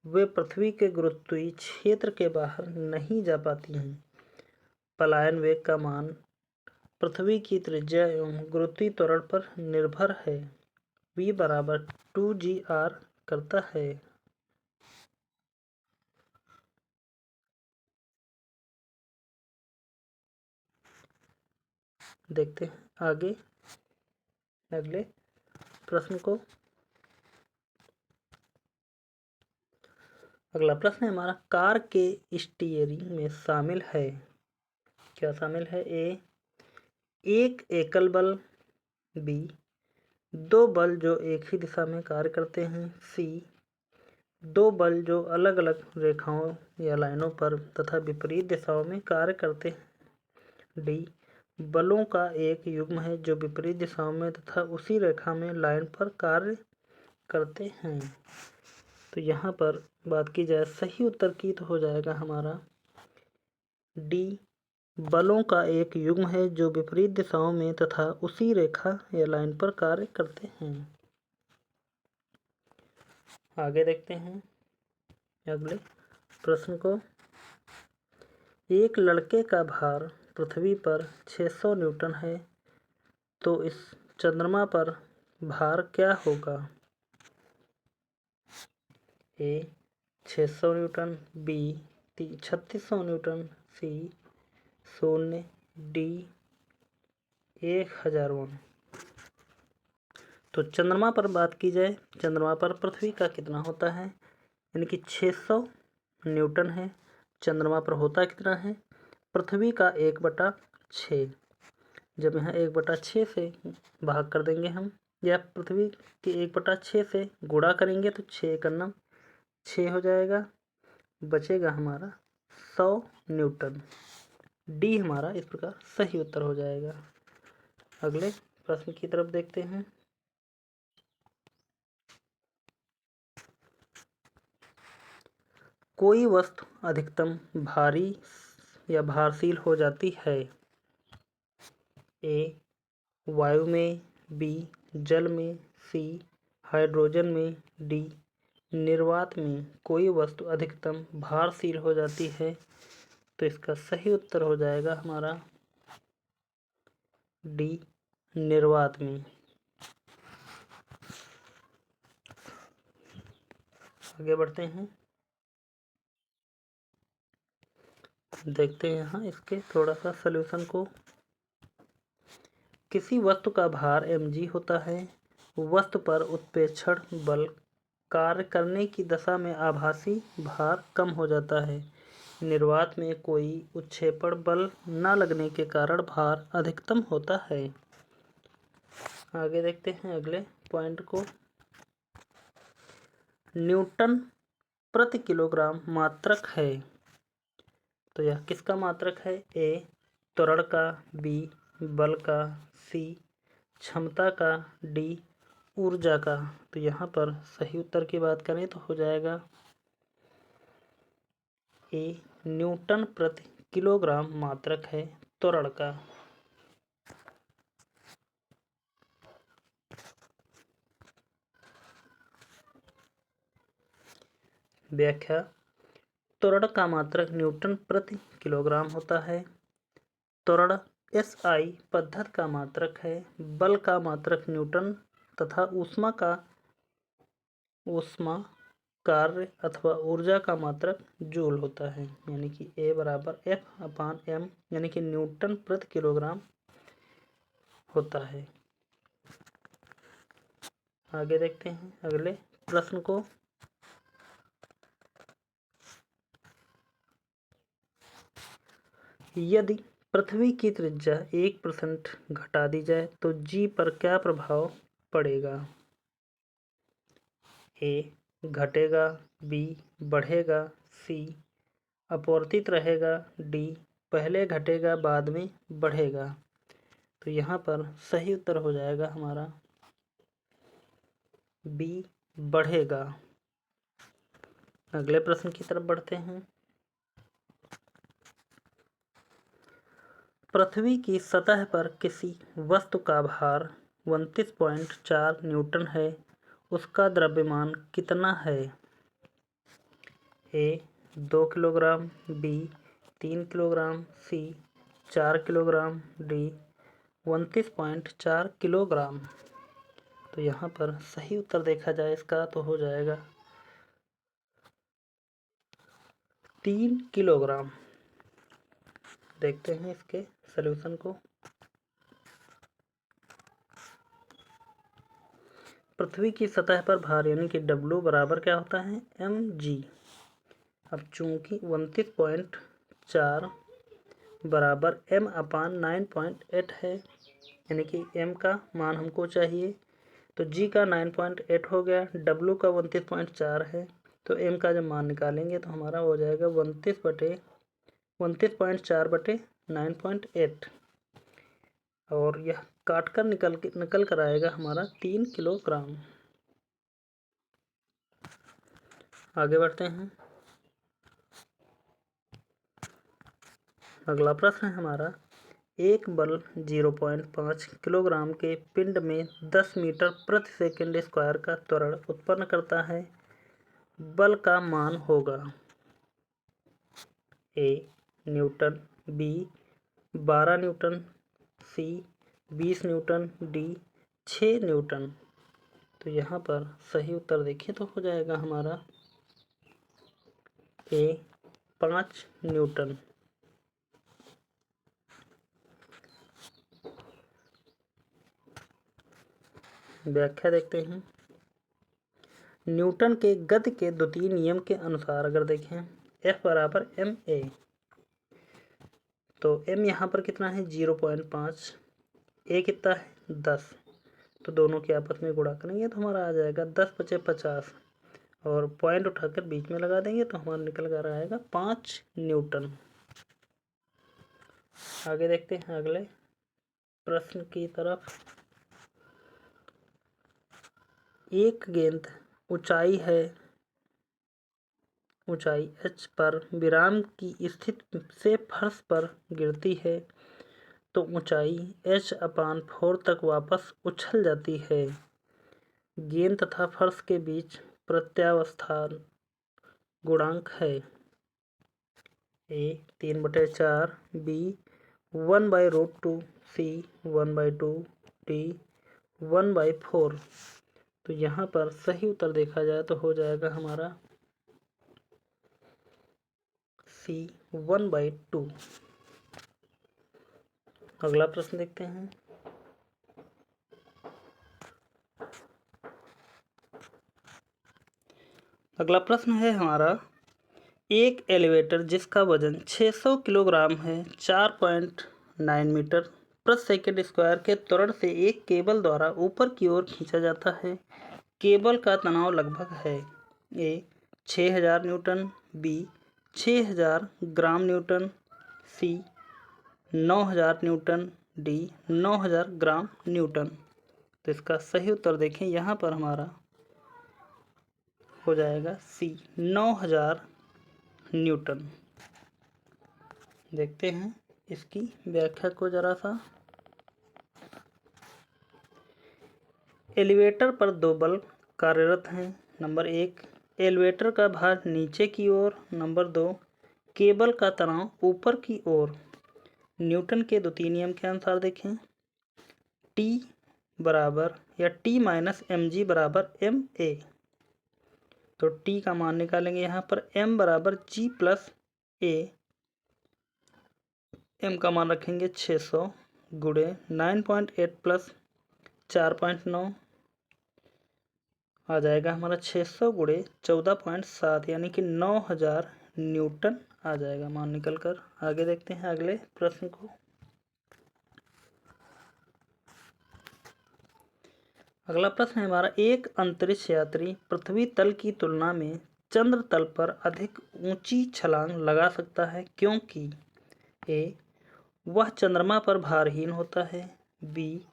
वे पृथ्वी के गुरुत्वीय क्षेत्र के बाहर नहीं जा पाती हैं। पलायन वेग का मान पृथ्वी की त्रिज्या एवं गुरुत्वीय त्वरण पर निर्भर है। v बराबर 2gr करता है। देखते हैं आगे अगले प्रश्न को। अगला प्रश्न है हमारा, कार के स्टीयरिंग में शामिल है, क्या शामिल है? ए एक एकल बल, बी दो बल जो एक ही दिशा में कार्य करते हैं, सी दो बल जो अलग अलग रेखाओं या लाइनों पर तथा विपरीत दिशाओं में कार्य करते हैं, डी बलों का एक युग्म है जो विपरीत दिशाओं में तथा उसी रेखा में लाइन पर कार्य करते हैं। तो यहाँ पर बात की जाए सही उत्तर की तो हो जाएगा हमारा डी बलों का एक युग्म है जो विपरीत दिशाओं में तथा उसी रेखा या लाइन पर कार्य करते हैं। आगे देखते हैं अगले प्रश्न को। एक लड़के का भार पृथ्वी पर 600 न्यूटन है तो इस चंद्रमा पर भार क्या होगा? ए 600 न्यूटन, बी 3600 न्यूटन, सी 0, डी 1000 वन। तो चंद्रमा पर बात की जाए, चंद्रमा पर पृथ्वी का कितना होता है? यानी कि 600 न्यूटन है। चंद्रमा पर होता कितना है? पृथ्वी का 1/6। जब यहाँ 1/6 से भाग कर देंगे हम या पृथ्वी के 1/6 से गुणा करेंगे तो 6 करना 6 हो जाएगा, बचेगा हमारा 100 न्यूटन। डी हमारा इस प्रकार सही उत्तर हो जाएगा। अगले प्रश्न की तरफ देखते हैं। कोई वस्तु अधिकतम भारी या भारशील हो जाती है। ए वायु में, बी जल में, सी हाइड्रोजन में, डी निर्वात में। कोई वस्तु अधिकतम भारशील हो जाती है तो इसका सही उत्तर हो जाएगा हमारा डी निर्वात में। आगे बढ़ते हैं, देखते हैं यहाँ इसके थोड़ा सा सॉल्यूशन को। किसी वस्तु का भार mg होता है, वस्तु पर उत्प्रेक्षण बल कार्य करने की दशा में आभासी भार कम हो जाता है। निर्वात में कोई उत्क्षेपण बल न लगने के कारण भार अधिकतम होता है। आगे देखते हैं अगले पॉइंट को। न्यूटन प्रति किलोग्राम मात्रक है तो यह किसका मात्रक है? ए त्वरण का, बी बल का, सी क्षमता का, डी ऊर्जा का। तो यहाँ पर सही उत्तर की बात करें तो हो जाएगा ए न्यूटन प्रति किलोग्राम मात्रक है त्वरण का। व्याख्या, त्वरण का मात्रक न्यूटन प्रति किलोग्राम होता है। त्वरण SI पद्धति का मात्रक है। बल का मात्रक न्यूटन तथा ऊष्मा कार्य अथवा ऊर्जा का मात्रक जूल होता है, यानी कि A बराबर F/m यानी कि न्यूटन प्रति किलोग्राम होता है। आगे देखते हैं अगले प्रश्न को। यदि पृथ्वी की त्रिज्या 1% घटा दी जाए तो G पर क्या प्रभाव पड़ेगा? A घटेगा, B बढ़ेगा, C अपवर्तित रहेगा, D पहले घटेगा बाद में बढ़ेगा। तो यहाँ पर सही उत्तर हो जाएगा हमारा B बढ़ेगा। अगले प्रश्न की तरफ बढ़ते हैं। पृथ्वी की सतह पर किसी वस्तु का भार 29.4 न्यूटन है, उसका द्रव्यमान कितना है? A 2 kilogram, B 3 kilogram, C 4 kilogram, D 29.4 kilogram. तो यहाँ पर सही उत्तर देखा जाए इसका तो हो जाएगा 3 किलोग्राम। देखते हैं इसके सॉल्यूशन को। पृथ्वी की सतह पर भार यानी कि W बराबर क्या होता है? mg। अब चूंकि 29.4 बराबर m/9.8 है, यानी कि m का मान हमको चाहिए, तो g का 9.8 हो गया, w का 29.4 है, तो m का जब मान निकालेंगे तो हमारा हो जाएगा 29.4 बटे 9.8, और यह काटकर निकल कर आएगा हमारा 3 किलोग्राम। आगे बढ़ते हैं। अगला प्रश्न है हमारा, एक बल 0.5 किलोग्राम के पिंड में 10 मीटर प्रति सेकंड स्क्वायर का त्वरण उत्पन्न करता है, बल का मान होगा? A Newton, B 12 Newton, C 20 Newton, D 6 Newton. तो यहाँ पर सही उत्तर देखिए तो हो जाएगा हमारा A 5 न्यूटन। व्याख्या देखते हैं। न्यूटन के गति के द्वितीय नियम के अनुसार अगर देखें F बराबर ma, तो m यहाँ पर कितना है 0.5, a कितना है 10, तो दोनों के आपस में गुणा करेंगे तो हमारा आ जाएगा 10 बचे 50, और पॉइंट उठाकर बीच में लगा देंगे तो हमारा निकल कर आएगा 5 न्यूटन। आगे देखते हैं अगले प्रश्न की तरफ। एक गेंद ऊंचाई h पर विराम की स्थिति से फर्श पर गिरती है तो ऊंचाई h/4 तक वापस उछल जाती है। गेंद तथा फर्श के बीच प्रत्यावस्थान गुणांक है? A 3/4, B 1/√2, C 1/2, D 1/4। तो यहाँ पर सही उत्तर देखा जाए तो हो जाएगा हमारा C 1/2। अगला प्रश्न देखते हैं। अगला प्रश्न है हमारा, एक एलिवेटर जिसका वजन 600 किलोग्राम है 4.9 मीटर प्रति सेकंड स्क्वायर के त्वरण से एक केबल द्वारा ऊपर की ओर खींचा जाता है, केबल का तनाव लगभग है? A 6000 Newton, B 6000 gram Newton, C 9000 Newton, D 9000 gram Newton. तो इसका सही उत्तर देखें, यहाँ पर हमारा हो जाएगा सी 9000 न्यूटन। देखते हैं इसकी व्याख्या को जरा सा। एलिवेटर पर दो बल्ब कार्यरत हैं। नंबर 1, एलिवेटर का भार नीचे की ओर। नंबर 2, केबल का तनाव ऊपर की ओर। न्यूटन के द्वितीय नियम के अनुसार देखें, T बराबर या T माइनस mg बराबर ma। तो T का मान निकालेंगे यहाँ पर, m बराबर g प्लस a। m का मान रखेंगे 600 गुणे 9.8 प्लस 4.9 आ जाएगा हमारा 600 गुणे 14.7 यानी कि 9000 न्यूटन आ जाएगा मान निकल कर। आगे देखते हैं अगले प्रश्न को। अगला प्रश्न है हमारा, एक अंतरिक्ष यात्री पृथ्वी तल की तुलना में चंद्र तल पर अधिक ऊंची छलांग लगा सकता है क्योंकि ए, वह चंद्रमा पर भारहीन होता है। बी,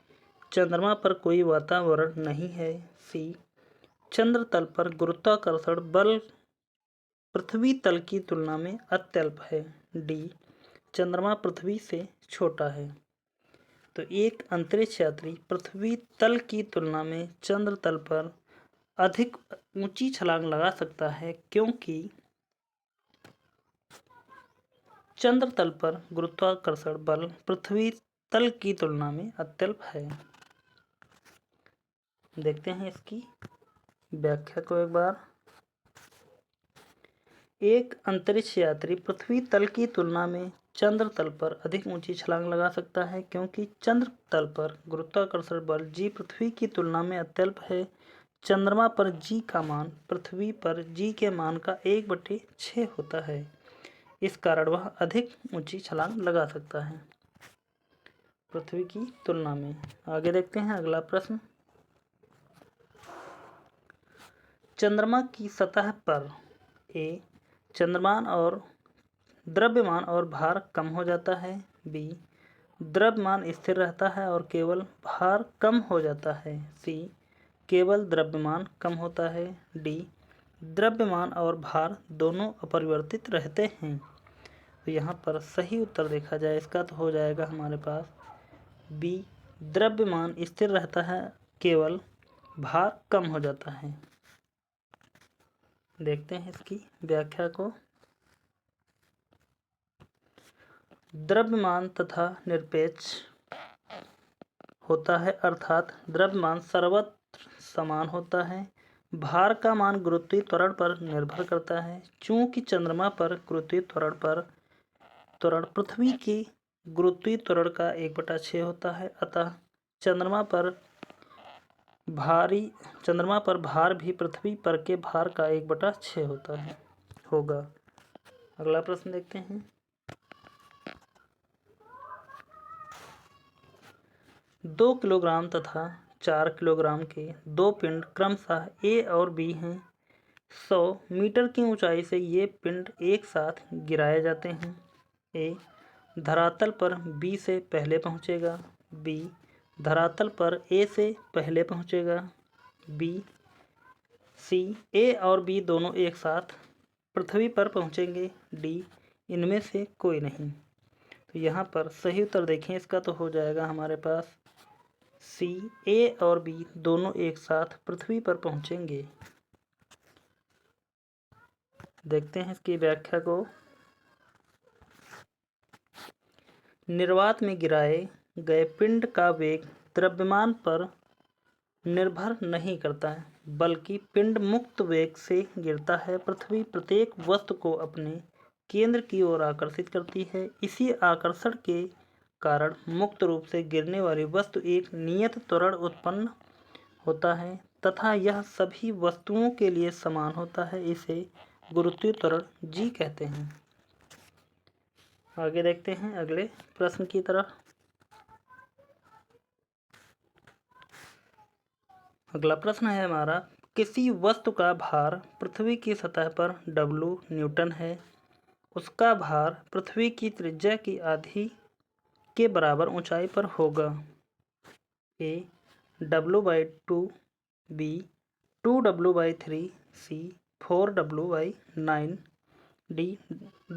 चंद्रमा पर कोई वातावरण नहीं है। सी, चंद्र तल पर गुरुत्वाकर्षण बल पृथ्वी तल की तुलना में अत्यल्प है। डी, चंद्रमा पृथ्वी से छोटा है। तो एक अंतरिक्ष यात्री पृथ्वी तल की तुलना में चंद्र तल पर अधिक ऊंची छलांग लगा सकता है क्योंकि चंद्र तल पर गुरुत्वाकर्षण बल पृथ्वी तल की तुलना में अत्यल्प है। देखते हैं इसकी व्याख्या को एक बार। एक अंतरिक्ष यात्री पृथ्वी तल की तुलना में चंद्र तल पर अधिक ऊंची छलांग लगा सकता है क्योंकि चंद्र तल पर गुरुत्वाकर्षण बल जी पृथ्वी की तुलना में अत्यल्प है। चंद्रमा पर जी का मान पृथ्वी पर जी के मान का 1/6 होता है। इस कारण वह अधिक ऊंची छलांग लगा सकता है पृथ्वी की तुलना में। आगे देखते हैं अगला प्रश्न। चंद्रमा की सतह पर ए, चंद्रमान और द्रव्यमान और भार कम हो जाता है। बी, द्रव्यमान स्थिर रहता है और केवल भार कम हो जाता है। सी, केवल द्रव्यमान कम होता है। डी, द्रव्यमान और भार दोनों अपरिवर्तित रहते हैं। तो यहाँ पर सही उत्तर देखा जाए इसका तो हो जाएगा हमारे पास बी, द्रव्यमान स्थिर रहता है, केवल भार कम हो जाता है। देखते हैं इसकी व्याख्या को। द्रव्यमान तथा निरपेक्ष होता है अर्थात द्रव्यमान सर्वत्र समान होता है। भार का मान गुरुत्वीय त्वरण पर निर्भर करता है। चूंकि चंद्रमा पर गुरुत्वीय त्वरण पृथ्वी के गुरुत्वीय त्वरण का 1/6 होता है, अतः चंद्रमा पर भार भी पृथ्वी पर के भार का 1/6 होगा। अगला प्रश्न देखते हैं। 2 किलोग्राम तथा 4 किलोग्राम के दो पिंड क्रमशः ए और बी हैं। 100 मीटर की ऊंचाई से ये पिंड एक साथ गिराए जाते हैं। ए, धरातल पर बी से पहले पहुंचेगा। बी, धरातल पर ए से पहले पहुंचेगा। बी, सी, ए और बी दोनों एक साथ पृथ्वी पर पहुंचेंगे। डी, इनमें से कोई नहीं। तो यहाँ पर सही उत्तर देखें इसका तो हो जाएगा हमारे पास सी, ए और बी दोनों एक साथ पृथ्वी पर पहुंचेंगे। देखते हैं इसकी व्याख्या को। निर्वात में गिराए गए पिंड का वेग द्रव्यमान पर निर्भर नहीं करता है, बल्कि पिंड मुक्त वेग से गिरता है। पृथ्वी प्रत्येक वस्तु को अपने केंद्र की ओर आकर्षित करती है। इसी आकर्षण के कारण मुक्त रूप से गिरने वाली वस्तु एक नियत त्वरण उत्पन्न होता है तथा यह सभी वस्तुओं के लिए समान होता है। इसे गुरुत्वीय त्वरण जी कहते हैं। आगे देखते हैं अगले प्रश्न की तरफ। अगला प्रश्न है हमारा, किसी वस्तु का भार पृथ्वी की सतह पर W न्यूटन है। उसका भार पृथ्वी की त्रिज्या की आधी के बराबर ऊंचाई पर होगा। ए, W/2, B 2W/3, C 4W/9, D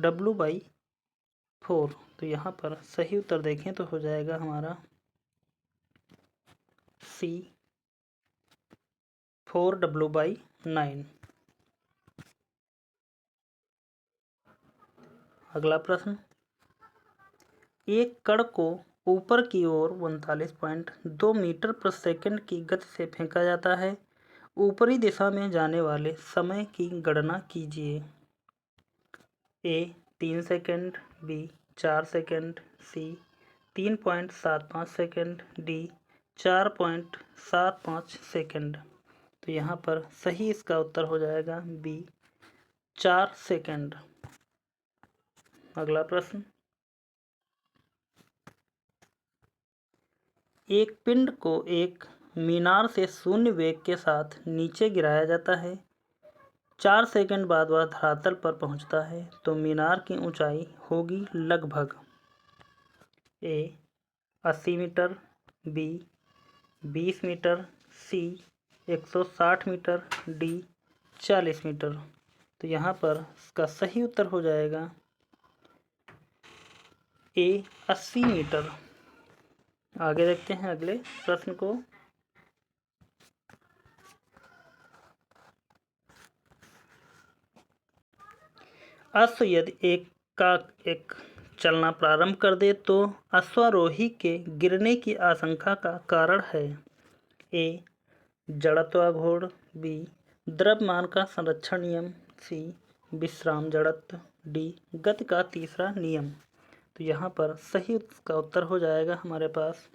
W/4। तो यहाँ पर सही उत्तर देखें तो हो जाएगा हमारा C 4W/9। अगला प्रश्न, एक कण को ऊपर की ओर 39.2 मीटर प्रति सेकंड की गति से फेंका जाता है। ऊपरी दिशा में जाने वाले समय की गणना कीजिए। ए 3 सेकंड, बी 4 सेकंड, सी 3.75 सेकंड, डी 4.75 सेकंड। तो यहाँ पर सही इसका उत्तर हो जाएगा बी 4 सेकंड। अगला प्रश्न, एक पिंड को एक मीनार से शून्य वेग के साथ नीचे गिराया जाता है। 4 सेकंड बाद वह धरातल पर पहुंचता है तो मीनार की ऊंचाई होगी लगभग ए 80 मीटर, बी 20 मीटर, सी 160 मीटर, डी 40 मीटर। तो यहाँ पर इसका सही उत्तर हो जाएगा ए 80 मीटर। आगे देखते हैं अगले प्रश्न को। अश्व यदि एक चलना प्रारंभ कर दे तो अश्वारोही के गिरने की आशंका का कारण है। ए जड़त्वाघूर्ण, बी द्रव्यमान का संरक्षण नियम, सी विश्राम जड़त्व, डी गति का तीसरा नियम। तो यहाँ पर सही का उत्तर हो जाएगा हमारे पास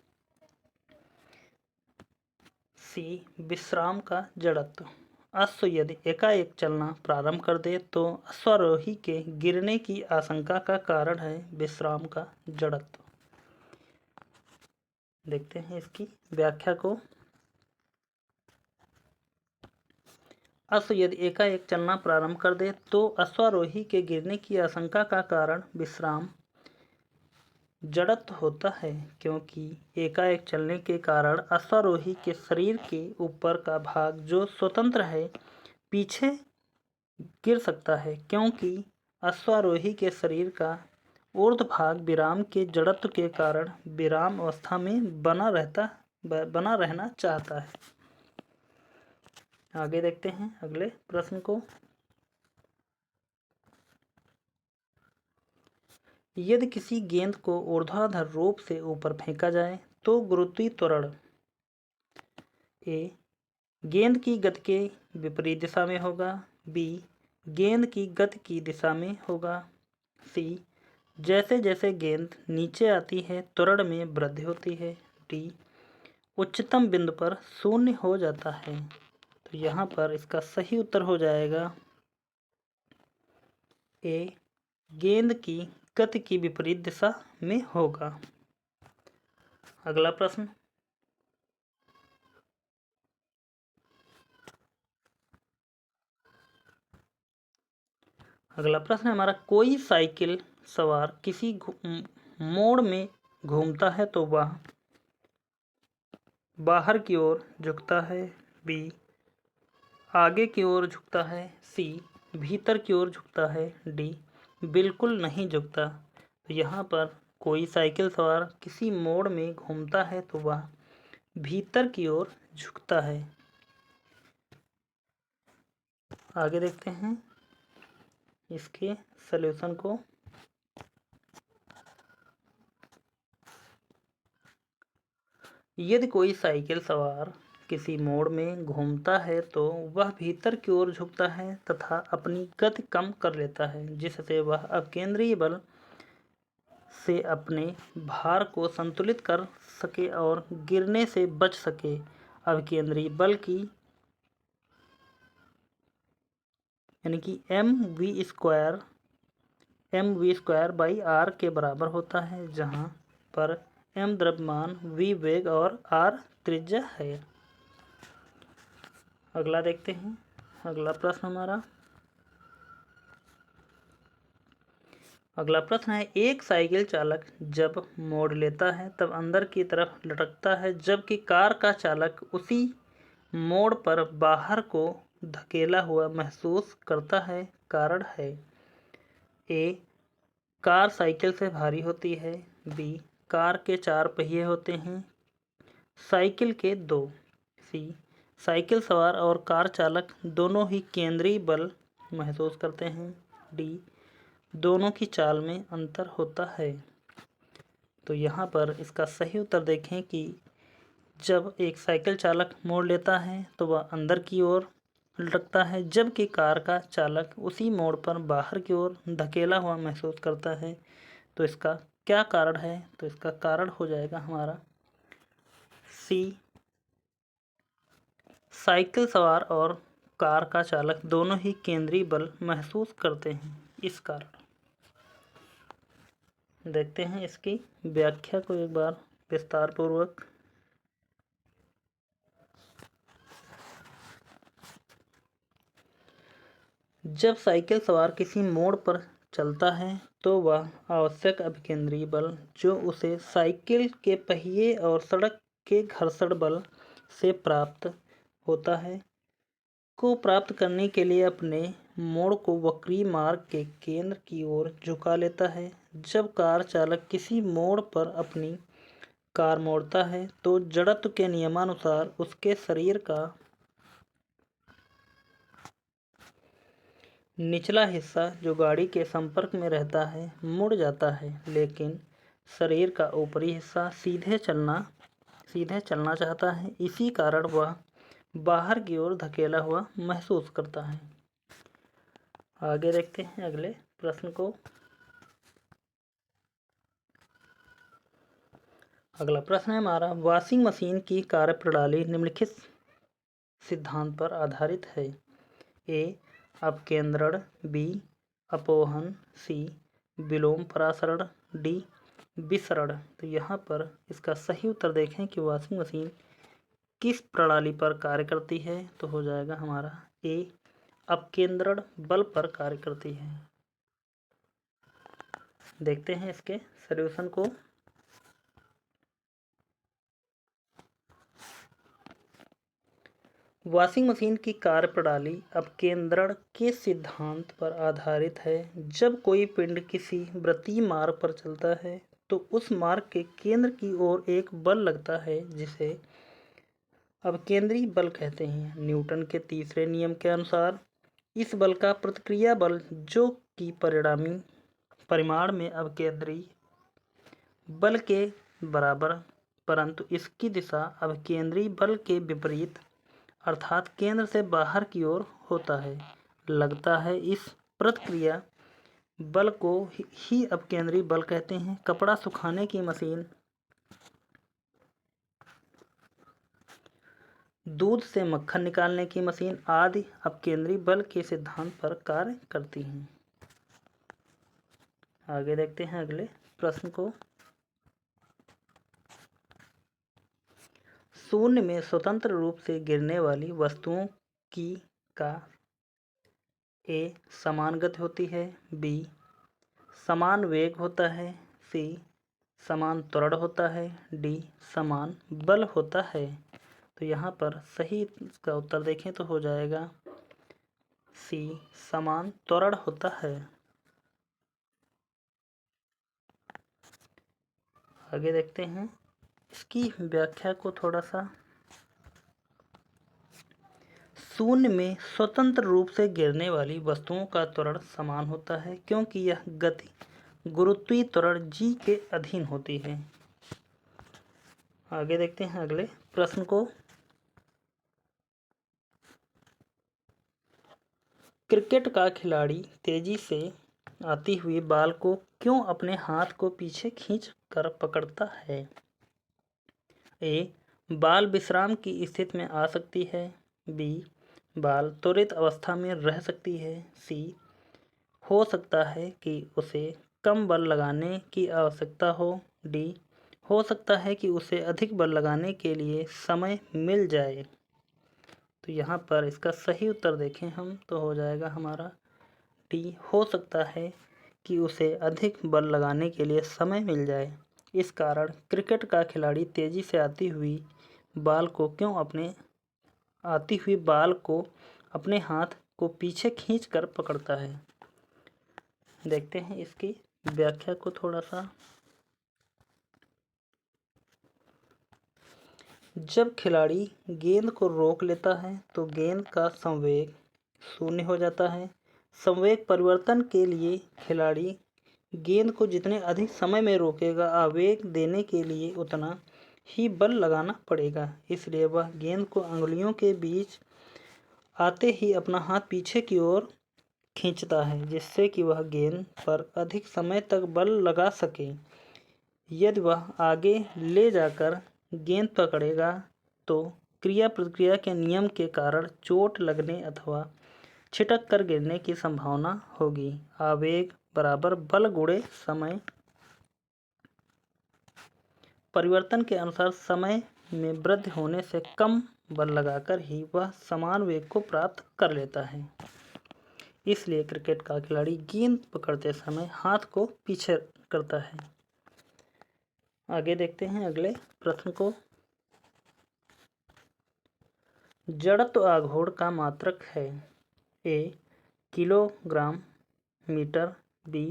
सी विश्राम का जड़त्व। अश्व यदि एकाएक चलना प्रारंभ कर दे तो अश्वारोही के गिरने की आशंका का कारण है विश्राम का जड़त्व। देखते हैं इसकी व्याख्या को। अश्व यदि एकाएक चलना प्रारंभ कर दे तो अश्वारोही के गिरने की आशंका का कारण विश्राम जड़त्व होता है, क्योंकि एकाएक चलने के कारण अश्वारोही के शरीर के ऊपर का भाग जो स्वतंत्र है पीछे गिर सकता है, क्योंकि अश्वारोही के शरीर का ऊर्ध्व भाग विराम के जड़त्व के कारण विराम अवस्था में बना रहना चाहता है। आगे देखते हैं अगले प्रश्न को। यदि किसी गेंद को ऊर्ध्वाधर रूप से ऊपर फेंका जाए तो गुरुत्वीय त्वरण ए गेंद की गति के विपरीत दिशा में होगा, बी गेंद की गति की दिशा में होगा, सी जैसे जैसे गेंद नीचे आती है त्वरण में वृद्धि होती है, डी उच्चतम बिंदु पर शून्य हो जाता है। तो यहाँ पर इसका सही उत्तर हो जाएगा ए गेंद की गति की विपरीत दिशा में होगा। अगला प्रश्न, हमारा कोई साइकिल सवार किसी मोड़ में घूमता है तो वह बाहर की ओर झुकता है, बी आगे की ओर झुकता है, सी भीतर की ओर झुकता है, डी बिल्कुल नहीं झुकता। तो यहाँ पर कोई साइकिल सवार किसी मोड़ में घूमता है तो वह भीतर की ओर झुकता है। आगे देखते हैं इसके सॉल्यूशन को। यदि कोई साइकिल सवार किसी मोड़ में घूमता है तो वह भीतर की ओर झुकता है तथा अपनी गति कम कर लेता है, जिससे वह अपकेंद्रीय बल से अपने भार को संतुलित कर सके और गिरने से बच सके। अपकेंद्रीय बल की यानी कि mv² बाई r के बराबर होता है, जहाँ पर m द्रव्यमान, v वेग और r त्रिज्या है। अगला देखते हैं अगला प्रश्न हमारा, अगला प्रश्न है, एक साइकिल चालक जब मोड़ लेता है तब अंदर की तरफ लटकता है, जबकि कार का चालक उसी मोड़ पर बाहर को धकेला हुआ महसूस करता है। कारण है ए, कार साइकिल से भारी होती है, बी, कार के 4 पहिए होते हैं, साइकिल के 2, सी, साइकिल सवार और कार चालक दोनों ही केंद्रीय बल महसूस करते हैं, डी, दोनों की चाल में अंतर होता है। तो यहाँ पर इसका सही उत्तर देखें कि जब एक साइकिल चालक मोड़ लेता है तो वह अंदर की ओर लटकता है, जबकि कार का चालक उसी मोड़ पर बाहर की ओर धकेला हुआ महसूस करता है। तो इसका क्या कारण है? तो इसका कारण हो जाएगा हमारा सी, साइकिल सवार और कार का चालक दोनों ही केंद्रीय बल महसूस करते हैं, इस कारण। देखते हैं इसकी व्याख्या को एक बार विस्तार पूर्वक। जब साइकिल सवार किसी मोड़ पर चलता है तो वह आवश्यक अभिकेंद्रीय बल जो उसे साइकिल के पहिए और सड़क के घर्षण बल से प्राप्त होता है को प्राप्त करने के लिए अपने मोड़ को वक्रीय मार्ग के केंद्र की ओर झुका लेता है। जब कार चालक किसी मोड़ पर अपनी कार मोड़ता है तो जड़त्व के नियमानुसार उसके शरीर का निचला हिस्सा जो गाड़ी के संपर्क में रहता है मुड़ जाता है, लेकिन शरीर का ऊपरी हिस्सा सीधे चलना चाहता है। इसी कारण वह बाहर की ओर धकेला हुआ महसूस करता है। आगे देखते हैं अगले प्रश्न को। अगला प्रश्न है हमारा, वॉशिंग मशीन की कार्यप्रणाली निम्नलिखित सिद्धांत पर आधारित है। ए, अपकेंद्रण, बी, अपोहन, सी, विलोम प्रसारण, डी, विसरण। तो यहाँ पर इसका सही उत्तर देखें कि वॉशिंग मशीन किस प्रणाली पर कार्य करती है। तो हो जाएगा हमारा ए, अपकेंद्रण बल पर कार्य करती है। देखते हैं इसके सॉल्यूशन को। वॉशिंग मशीन की कार्यप्रणाली अपकेंद्रण के सिद्धांत पर आधारित है। जब कोई पिंड किसी वृत्तीय मार्ग पर चलता है तो उस मार्ग के केंद्र की ओर एक बल लगता है जिसे अपकेंद्री बल कहते हैं। न्यूटन के तीसरे नियम के अनुसार इस बल का प्रतिक्रिया बल, जो कि परिमाण में अपकेंद्री बल के बराबर, परंतु इसकी दिशा अपकेंद्री बल के विपरीत अर्थात केंद्र से बाहर की ओर होता है, लगता है। इस प्रतिक्रिया बल को ही अपकेंद्री बल कहते हैं। कपड़ा सुखाने की मशीन, दूध से मक्खन निकालने की मशीन आदि अपकेंद्री बल के सिद्धांत पर कार्य करती हैं। आगे देखते हैं अगले प्रश्न को। शून्य में स्वतंत्र रूप से गिरने वाली वस्तुओं की का ए, समान गति होती है, बी, समान वेग होता है, सी, समान त्वरण होता है, डी, समान बल होता है। तो यहाँ पर सही इसका उत्तर देखें तो हो जाएगा सी, समान त्वरण होता है। आगे देखते हैं इसकी व्याख्या को थोड़ा सा। शून्य में स्वतंत्र रूप से गिरने वाली वस्तुओं का त्वरण समान होता है क्योंकि यह गति गुरुत्वीय त्वरण जी के अधीन होती है। आगे देखते हैं अगले प्रश्न को। क्रिकेट का खिलाड़ी तेजी से आती हुई बॉल को क्यों अपने हाथ को पीछे खींच कर पकड़ता है। ए, बॉल विश्राम की स्थिति में आ सकती है, बी, बॉल त्वरित अवस्था में रह सकती है, सी, हो सकता है कि उसे कम बल लगाने की आवश्यकता हो, डी, हो सकता है कि उसे अधिक बल लगाने के लिए समय मिल जाए। तो यहाँ पर इसका सही उत्तर देखें हम तो हो जाएगा हमारा डी, हो सकता है कि उसे अधिक बल लगाने के लिए समय मिल जाए। इस कारण क्रिकेट का खिलाड़ी तेजी से आती हुई बाल को अपने हाथ को पीछे खींचकर पकड़ता है। देखते हैं इसकी व्याख्या को थोड़ा सा। जब खिलाड़ी गेंद को रोक लेता है तो गेंद का संवेग शून्य हो जाता है। संवेग परिवर्तन के लिए खिलाड़ी गेंद को जितने अधिक समय में रोकेगा, आवेग देने के लिए उतना ही बल लगाना पड़ेगा। इसलिए वह गेंद को अंगुलियों के बीच आते ही अपना हाथ पीछे की ओर खींचता है, जिससे कि वह गेंद पर अधिक समय तक बल लगा सके। यदि वह आगे ले जाकर गेंद पकड़ेगा तो क्रिया प्रतिक्रिया के नियम के कारण चोट लगने अथवा छिटक कर गिरने की संभावना होगी। आवेग बराबर बल गुणे समय परिवर्तन के अनुसार समय में वृद्धि होने से कम बल लगाकर ही वह समान वेग को प्राप्त कर लेता है। इसलिए क्रिकेट का खिलाड़ी गेंद पकड़ते समय हाथ को पीछे करता है। आगे देखते हैं अगले प्रश्न को। जड़त्व आघूर्ण का मात्रक है। A kilogram metre, B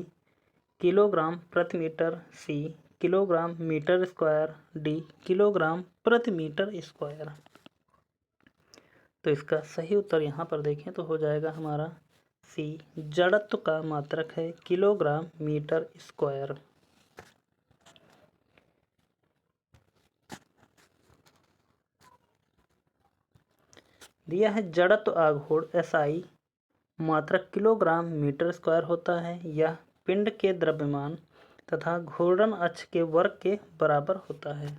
kilogram प्रति metre, C kilogram metre square, D kilogram प्रति मीटर स्क्वायर। तो इसका सही उत्तर यहाँ पर देखें तो हो जाएगा हमारा सी। जड़त्व का मात्रक है किलोग्राम मीटर स्क्वायर। दिया है जड़त्व आघूर्ण SI मात्रक किलोग्राम मीटर स्क्वायर होता है। यह पिंड के द्रव्यमान तथा घूर्णन अक्ष के वर्ग के बराबर होता है।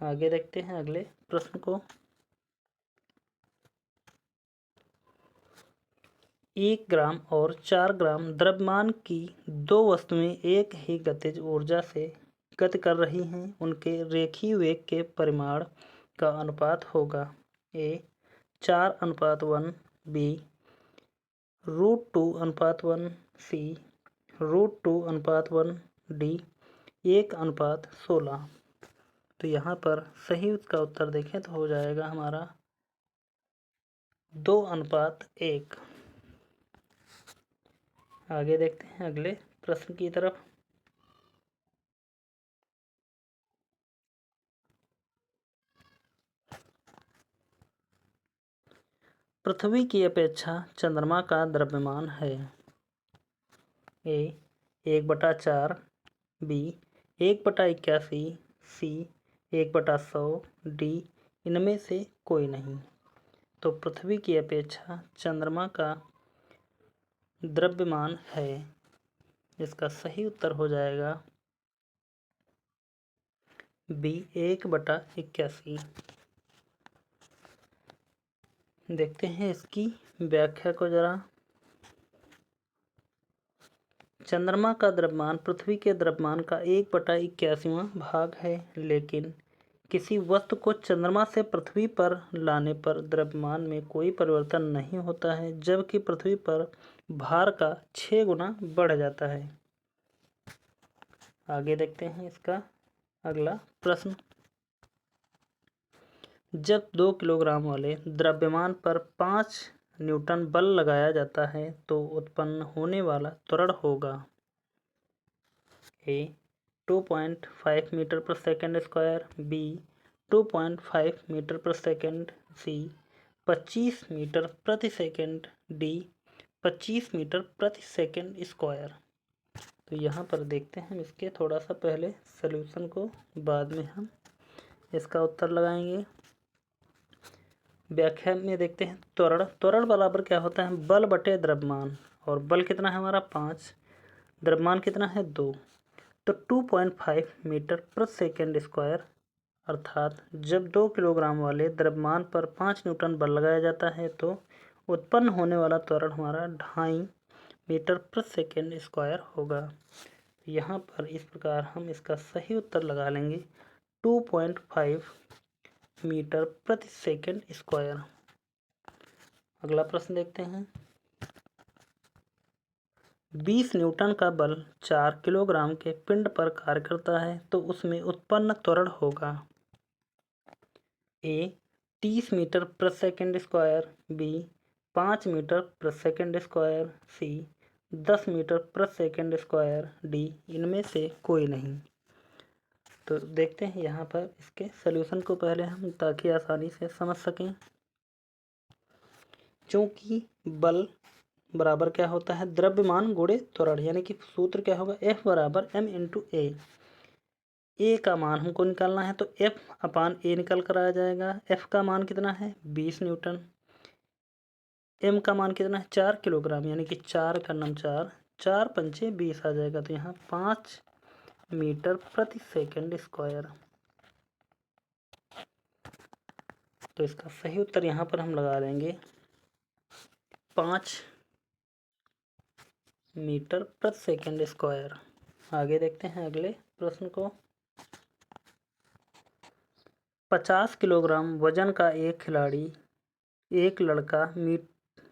आगे देखते हैं अगले प्रश्न को। 1 ग्राम और 4 ग्राम द्रव्यमान की दो वस्तुएं एक ही गतिज ऊर्जा से गति कर रही हैं। उनके रेखीय वेग के परिमाण का अनुपात होगा। A 4:1, B √2:1, C √2:1, D 1:16। तो यहाँ पर सही उसका उत्तर देखें तो हो जाएगा हमारा 2:1। आगे देखते हैं अगले प्रश्न की तरफ। पृथ्वी की अपेक्षा चंद्रमा का द्रव्यमान है। A 1/4, B 1/81, C 1/100, D इनमें से कोई नहीं। तो पृथ्वी की अपेक्षा चंद्रमा का द्रव्यमान है। इसका सही उत्तर हो जाएगा B 1/81। देखते हैं इसकी व्याख्या को जरा। चंद्रमा का द्रव्यमान पृथ्वी के द्रव्यमान का 1/81वां भाग है, लेकिन किसी वस्तु को चंद्रमा से पृथ्वी पर लाने पर द्रव्यमान में कोई परिवर्तन नहीं होता है, जबकि पृथ्वी पर भार का 6 गुना बढ़ जाता है। आगे देखते हैं इसका अगला प्रश्न। जब 2 किलोग्राम वाले द्रव्यमान पर 5 न्यूटन बल लगाया जाता है तो उत्पन्न होने वाला त्वरण होगा। A 2.5 मीटर पर सेकंड स्क्वायर, B 2.5 मीटर पर सेकंड, C 25 मीटर प्रति सेकंड, D 25 मीटर प्रति सेकंड स्क्वायर। तो यहाँ पर देखते हैं इसके थोड़ा सा पहले सॉल्यूशन को, बाद में हम इसका उत्तर लगाएंगे। व्याख्या में देखते हैं त्वरण बराबर क्या होता है, बल बटे द्रव्यमान। और बल कितना है हमारा 5, द्रव्यमान कितना है 2, तो 2.5 मीटर प्रति सेकंड स्क्वायर। अर्थात जब 2 किलोग्राम वाले द्रव्यमान पर 5 न्यूटन बल लगाया जाता है तो उत्पन्न होने वाला त्वरण हमारा 2.5 मीटर प्रति सेकंड स्क्वायर होगा। यहाँ पर इस प्रकार हम इसका सही उत्तर लगा लेंगे 2.5 मीटर प्रति सेकंड स्क्वायर। अगला प्रश्न देखते हैं। 20 न्यूटन का बल 4 किलोग्राम के पिंड पर कार्य करता है तो उसमें उत्पन्न त्वरण होगा। ए 30 मीटर प्रति सेकंड स्क्वायर, बी 5 मीटर प्रति सेकंड स्क्वायर, सी 10 मीटर प्रति सेकंड स्क्वायर, डी इनमें से कोई नहीं। तो देखते हैं यहाँ पर इसके सॉल्यूशन को पहले हम, ताकि आसानी से समझ सकें। चूँकि बल बराबर क्या होता है, द्रव्यमान गुणे त्वरण, यानी कि सूत्र क्या होगा, F बराबर m इंटू ए का मान हमको निकालना है तो F अपान ए निकल कर आ जाएगा। F का मान कितना है 20 न्यूटन, m का मान कितना है 4 किलोग्राम, यानी कि 4 का नम 4, 4 पंचे 20 आ जाएगा। तो यहाँ 5 मीटर प्रति सेकंड स्क्वायर। तो इसका सही उत्तर यहाँ पर हम लगा देंगे 5 मीटर प्रति सेकंड स्क्वायर। आगे देखते हैं अगले प्रश्न को। 50 किलोग्राम वजन का एक लड़का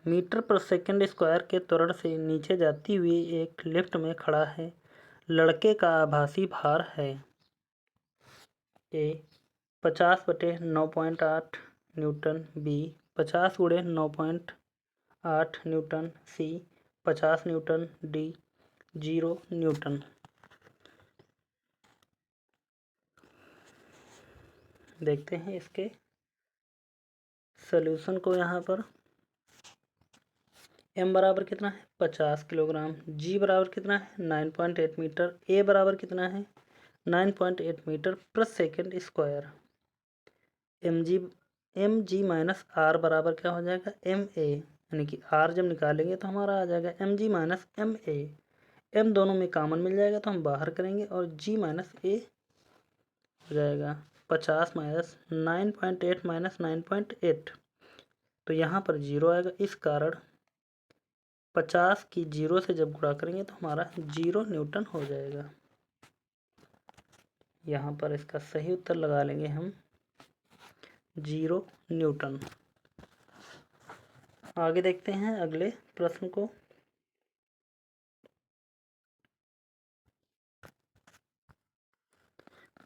मीटर प्रति सेकंड स्क्वायर के त्वरण से नीचे जाती हुई एक लिफ्ट में खड़ा है। लड़के का आभासी भार है ए 50/9.8 न्यूटन, बी 50 × 9.8 न्यूटन, सी 50 न्यूटन, डी 0 न्यूटन। देखते हैं इसके सॉल्यूशन को। यहाँ पर m बराबर कितना है 50 किलोग्राम, g बराबर कितना है 9.8 मीटर, a बराबर कितना है 9.8 मीटर प्रति second square. mg minus r बराबर क्या हो जाएगा ma, यानी कि r जब निकालेंगे तो हमारा आ जाएगा mg माइनस ma। m दोनों में कॉमन मिल जाएगा तो हम बाहर करेंगे और g माइनस a हो जाएगा। 50 माइनस 9.8 माइनस 9.8, तो यहाँ पर 0 आएगा। इस कारण 50 की 0 से जब गुणा करेंगे तो हमारा 0 न्यूटन हो जाएगा। यहाँ पर इसका सही उत्तर लगा लेंगे हम 0 न्यूटन। आगे देखते हैं अगले प्रश्न को।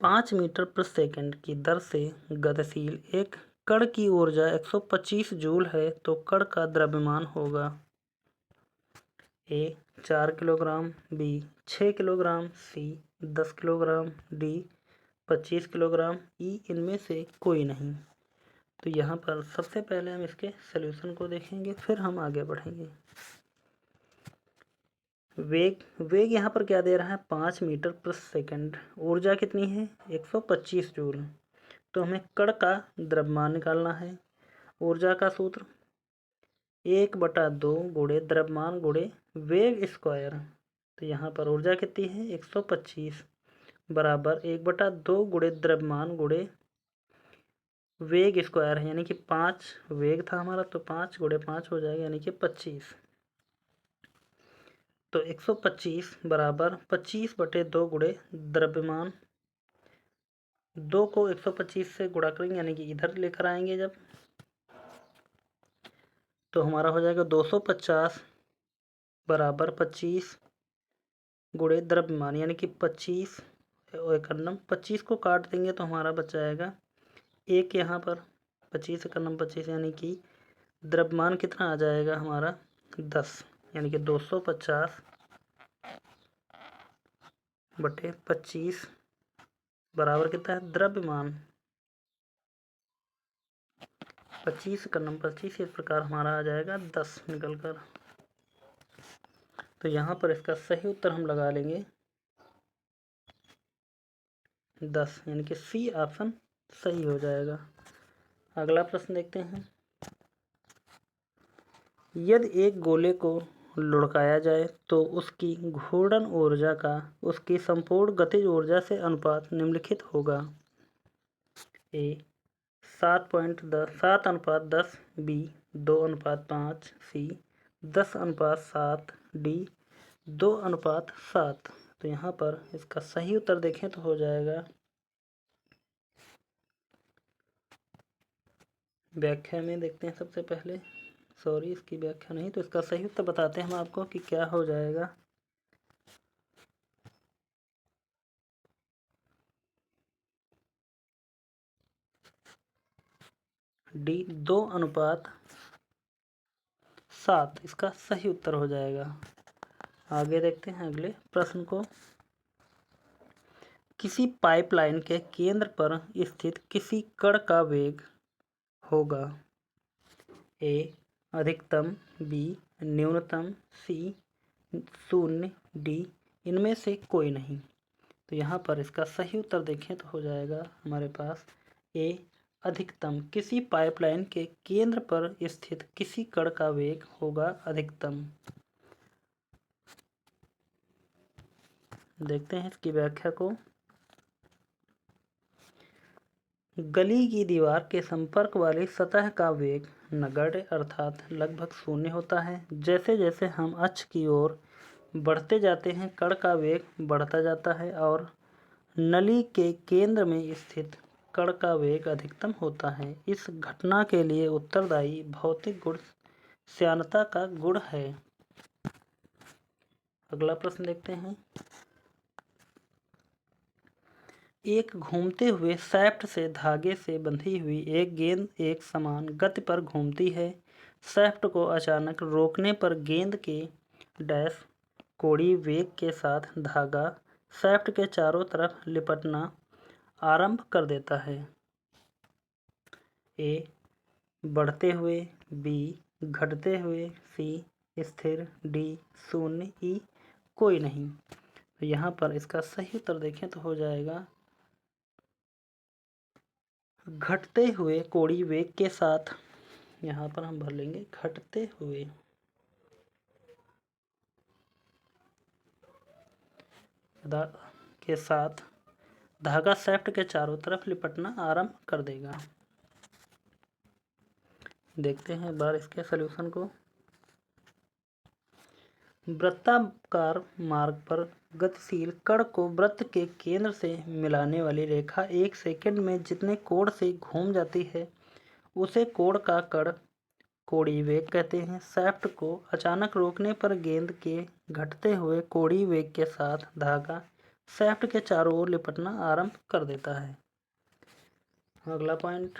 पाँच मीटर प्रति सेकंड की दर से गतिशील एक कण की ऊर्जा 125 जूल है तो कण का द्रव्यमान होगा ए 4 किलोग्राम, बी 6 किलोग्राम, सी 10 किलोग्राम, डी 25 किलोग्राम, ई इनमें से कोई नहीं। तो यहाँ पर सबसे पहले हम इसके सॉल्यूशन को देखेंगे, फिर हम आगे बढ़ेंगे। वेग यहाँ पर क्या दे रहा है 5 मीटर प्रति सेकंड, ऊर्जा कितनी है 125 जूल। तो हमें कण का द्रव्यमान निकालना है। ऊर्जा का सूत्र 1/2 गुणे द्रव्यमान गुणे वेग स्क्वायर। तो यहाँ पर ऊर्जा कितनी है 125 बराबर 1/2 गुणे द्रव्यमान गुणे वेग स्क्वायर है, यानी कि 5 वेग था हमारा तो 5 गुणे 5 हो जाएगा, यानी कि 25। तो 125 बराबर 25/2 गुणे द्रव्यमान, 2 को 125 से गुणा करेंगे यानी कि इधर लेकर आएंगे जब, तो हमारा हो जाएगा 250 बराबर 25 गुणे द्रव्यमान, यानी कि 25 और 25 को काट देंगे तो हमारा बच जाएगा एक, यहाँ पर 25 25, यानी कि द्रव्यमान कितना आ जाएगा हमारा 10, यानी कि 250 बटे 25 बराबर कितना है द्रव्यमान 25 25, इस प्रकार हमारा आ जाएगा 10 निकल कर। तो यहाँ पर इसका सही उत्तर हम लगा लेंगे 10, यानी कि सी ऑप्शन सही हो जाएगा। अगला प्रश्न देखते हैं। यदि एक गोले को लुढ़काया जाए तो उसकी घूर्णन ऊर्जा का उसकी संपूर्ण गतिज ऊर्जा से अनुपात निम्नलिखित होगा ए 7:10, बी 2:5, सी 10:7, डी 2:7। तो यहाँ पर इसका सही उत्तर देखें तो हो जाएगा, व्याख्या में देखते हैं सबसे पहले, सॉरी इसकी व्याख्या नहीं, तो इसका सही उत्तर बताते हैं हम आपको कि क्या हो जाएगा। डी 2:7 इसका सही उत्तर हो जाएगा। आगे देखते हैं अगले प्रश्न को। किसी पाइपलाइन के केंद्र पर स्थित किसी कण का वेग होगा। ए अधिकतम, बी न्यूनतम, सी 0, डी इनमें से कोई नहीं। तो यहाँ पर इसका सही उत्तर देखें तो हो जाएगा हमारे पास ए अधिकतम। किसी पाइपलाइन के केंद्र पर स्थित किसी कण का वेग होगा अधिकतम। देखते हैं इसकी व्याख्या को। गली की दीवार के संपर्क वाली सतह का वेग नगण्य अर्थात लगभग 0 होता है। जैसे जैसे हम अक्ष की ओर बढ़ते जाते हैं कण का वेग बढ़ता जाता है और नली के केंद्र में स्थित कण का वेग अधिकतम होता है। इस घटना के लिए उत्तरदायी भौतिक गुण श्यानता का गुण है। अगला प्रश्न देखते हैं। एक घूमते हुए शैफ्ट से धागे से बंधी हुई एक गेंद एक समान गति पर घूमती है। शैफ्ट को अचानक रोकने पर गेंद के डैश कोणीय वेग के साथ धागा शैफ्ट के चारों तरफ लिपटना आरंभ कर देता है। ए बढ़ते हुए, बी घटते हुए, सी स्थिर, डी 0, ई कोई नहीं। तो यहाँ पर इसका सही उत्तर देखें तो हो जाएगा घटते हुए कोणीय वेग के साथ। यहाँ पर हम भर लेंगे घटते हुए के साथ धागा शैफ्ट के चारों तरफ लिपटना आरंभ कर देगा। देखते हैं एक बार इसके सलूशन को। वृत्ताकार मार्ग पर गतिशील कण को वृत्त के केंद्र से मिलाने वाली रेखा 1 सेकंड में जितने कोण से घूम जाती है उसे कोण का कण कोणीय वेग कहते हैं। शैफ्ट को अचानक रोकने पर गेंद के घटते हुए कोणीय वेग के साथ धागा शैफ्ट के चारों ओर लिपटना आरंभ कर देता है। अगला पॉइंट।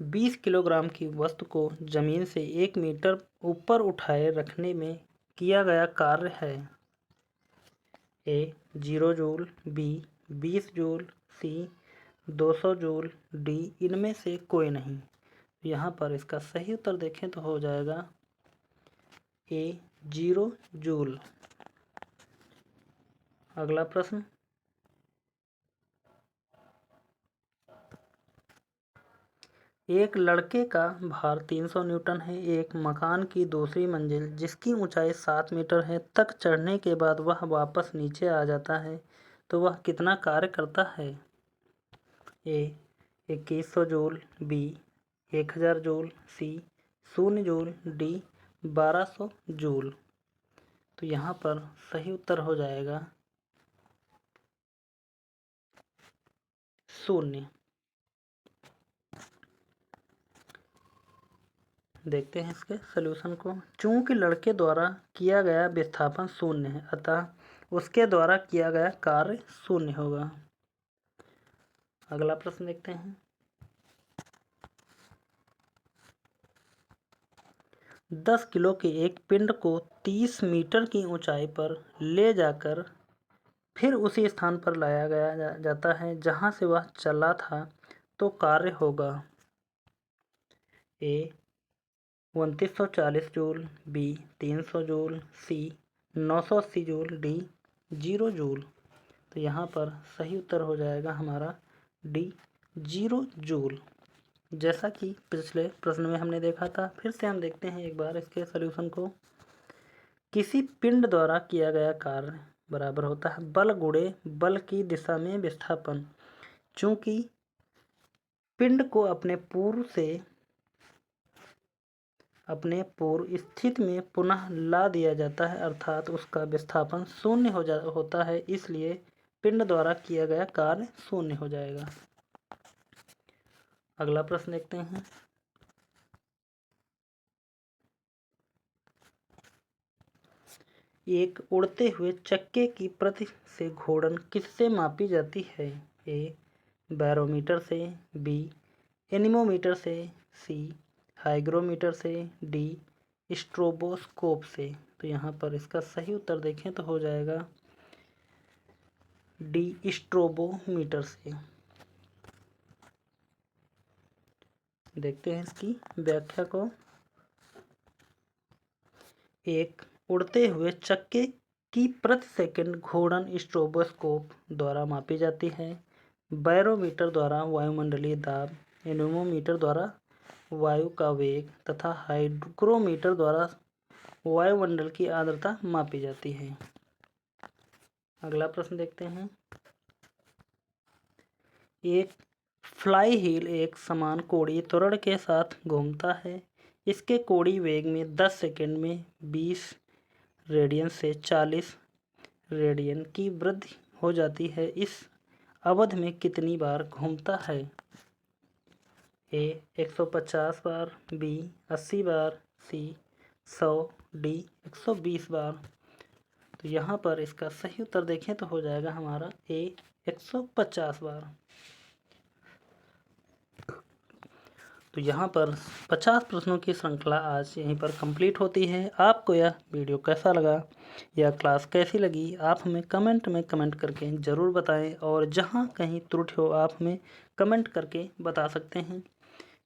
20 किलोग्राम की वस्तु को जमीन से 1 मीटर ऊपर उठाए रखने में किया गया कार्य है। ए 0 जूल, बी 20 जूल, सी 200 जूल, डी इनमें से कोई नहीं। यहाँ पर इसका सही उत्तर देखें तो हो जाएगा ए 0 जूल। अगला प्रश्न। एक लड़के का भार 300 न्यूटन है। एक मकान की दूसरी मंजिल जिसकी ऊंचाई 7 मीटर है तक चढ़ने के बाद वह वापस नीचे आ जाता है तो वह कितना कार्य करता है। ए 2100 जूल, बी 1000 जूल, सी 0 जूल, डी 1200 जूल। तो यहाँ पर सही उत्तर हो जाएगा 0। देखते हैं इसके सलूशन को। चूंकि लड़के द्वारा किया गया विस्थापन 0 है अतः उसके द्वारा किया गया कार्य 0 होगा। अगला प्रश्न देखते हैं। 10 किलो के एक पिंड को 30 मीटर की ऊंचाई पर ले जाकर फिर उसी स्थान पर लाया जाता है जहां से वह चला था तो कार्य होगा। ए 2940 जूल, बी 300 जूल, सी 980 जूल, डी 0 जूल। तो यहाँ पर सही उत्तर हो जाएगा हमारा डी 0 जूल। जैसा कि पिछले प्रश्न में हमने देखा था, फिर से हम देखते हैं एक बार इसके सलूशन को। किसी पिंड द्वारा किया गया कार्य बराबर होता है बल गुणे बल की दिशा में विस्थापन। चूंकि पिंड को अपने पूर्व स्थिति में पुनः ला दिया जाता है अर्थात उसका विस्थापन 0 होता है, इसलिए पिंड द्वारा किया गया कार्य 0 हो जाएगा। अगला प्रश्न देखते हैं। एक उड़ते हुए चक्के की प्रति से घूर्णन किससे मापी जाती है। ए बैरोमीटर से, बी एनीमोमीटर से, सी हाइग्रोमीटर से, डी स्ट्रोबोस्कोप से। तो यहाँ पर इसका सही उत्तर देखें तो हो जाएगा डी स्ट्रोबोमीटर से। देखते हैं इसकी व्याख्या को। एक उड़ते हुए चक्के की प्रति सेकंड घूर्णन स्ट्रोबोस्कोप द्वारा मापी जाती है। बैरोमीटर द्वारा वायुमंडलीय दाब, एनीमोमीटर द्वारा वायु का वेग तथा हाइग्रोमीटर द्वारा वायुमंडल की आर्द्रता मापी जाती है। अगला प्रश्न देखते हैं। एक फ्लाई व्हील एक समान कोणीय त्वरण के साथ घूमता है। इसके कोणीय वेग में 10 सेकंड में 20 रेडियन से 40 रेडियन की वृद्धि हो जाती है। इस अवधि में कितनी बार घूमता है? ए 150 बार, बी 80 बार, सी 100, डी 120 बार। तो यहाँ पर इसका सही उत्तर देखें तो हो जाएगा हमारा ए 150 बार। तो यहाँ पर 50 प्रश्नों की श्रृंखला आज यहीं पर कंप्लीट होती है। आपको यह वीडियो कैसा लगा या क्लास कैसी लगी, आप हमें कमेंट में कमेंट करके ज़रूर बताएं, और जहाँ कहीं त्रुटि हो आप हमें कमेंट करके बता सकते हैं।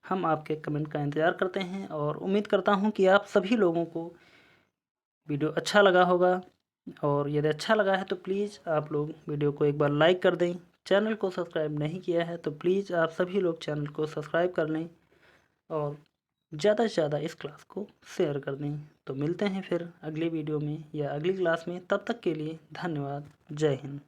हम आपके कमेंट का इंतज़ार करते हैं और उम्मीद करता हूँ कि आप सभी लोगों को वीडियो अच्छा लगा होगा। और यदि अच्छा लगा है तो प्लीज़ आप लोग वीडियो को एक बार लाइक कर दें। चैनल को सब्सक्राइब नहीं किया है तो प्लीज़ आप सभी लोग चैनल को सब्सक्राइब कर लें और ज़्यादा से ज़्यादा इस क्लास को शेयर कर दें। तो मिलते हैं फिर अगली वीडियो में या अगली क्लास में। तब तक के लिए धन्यवाद। जय हिंद।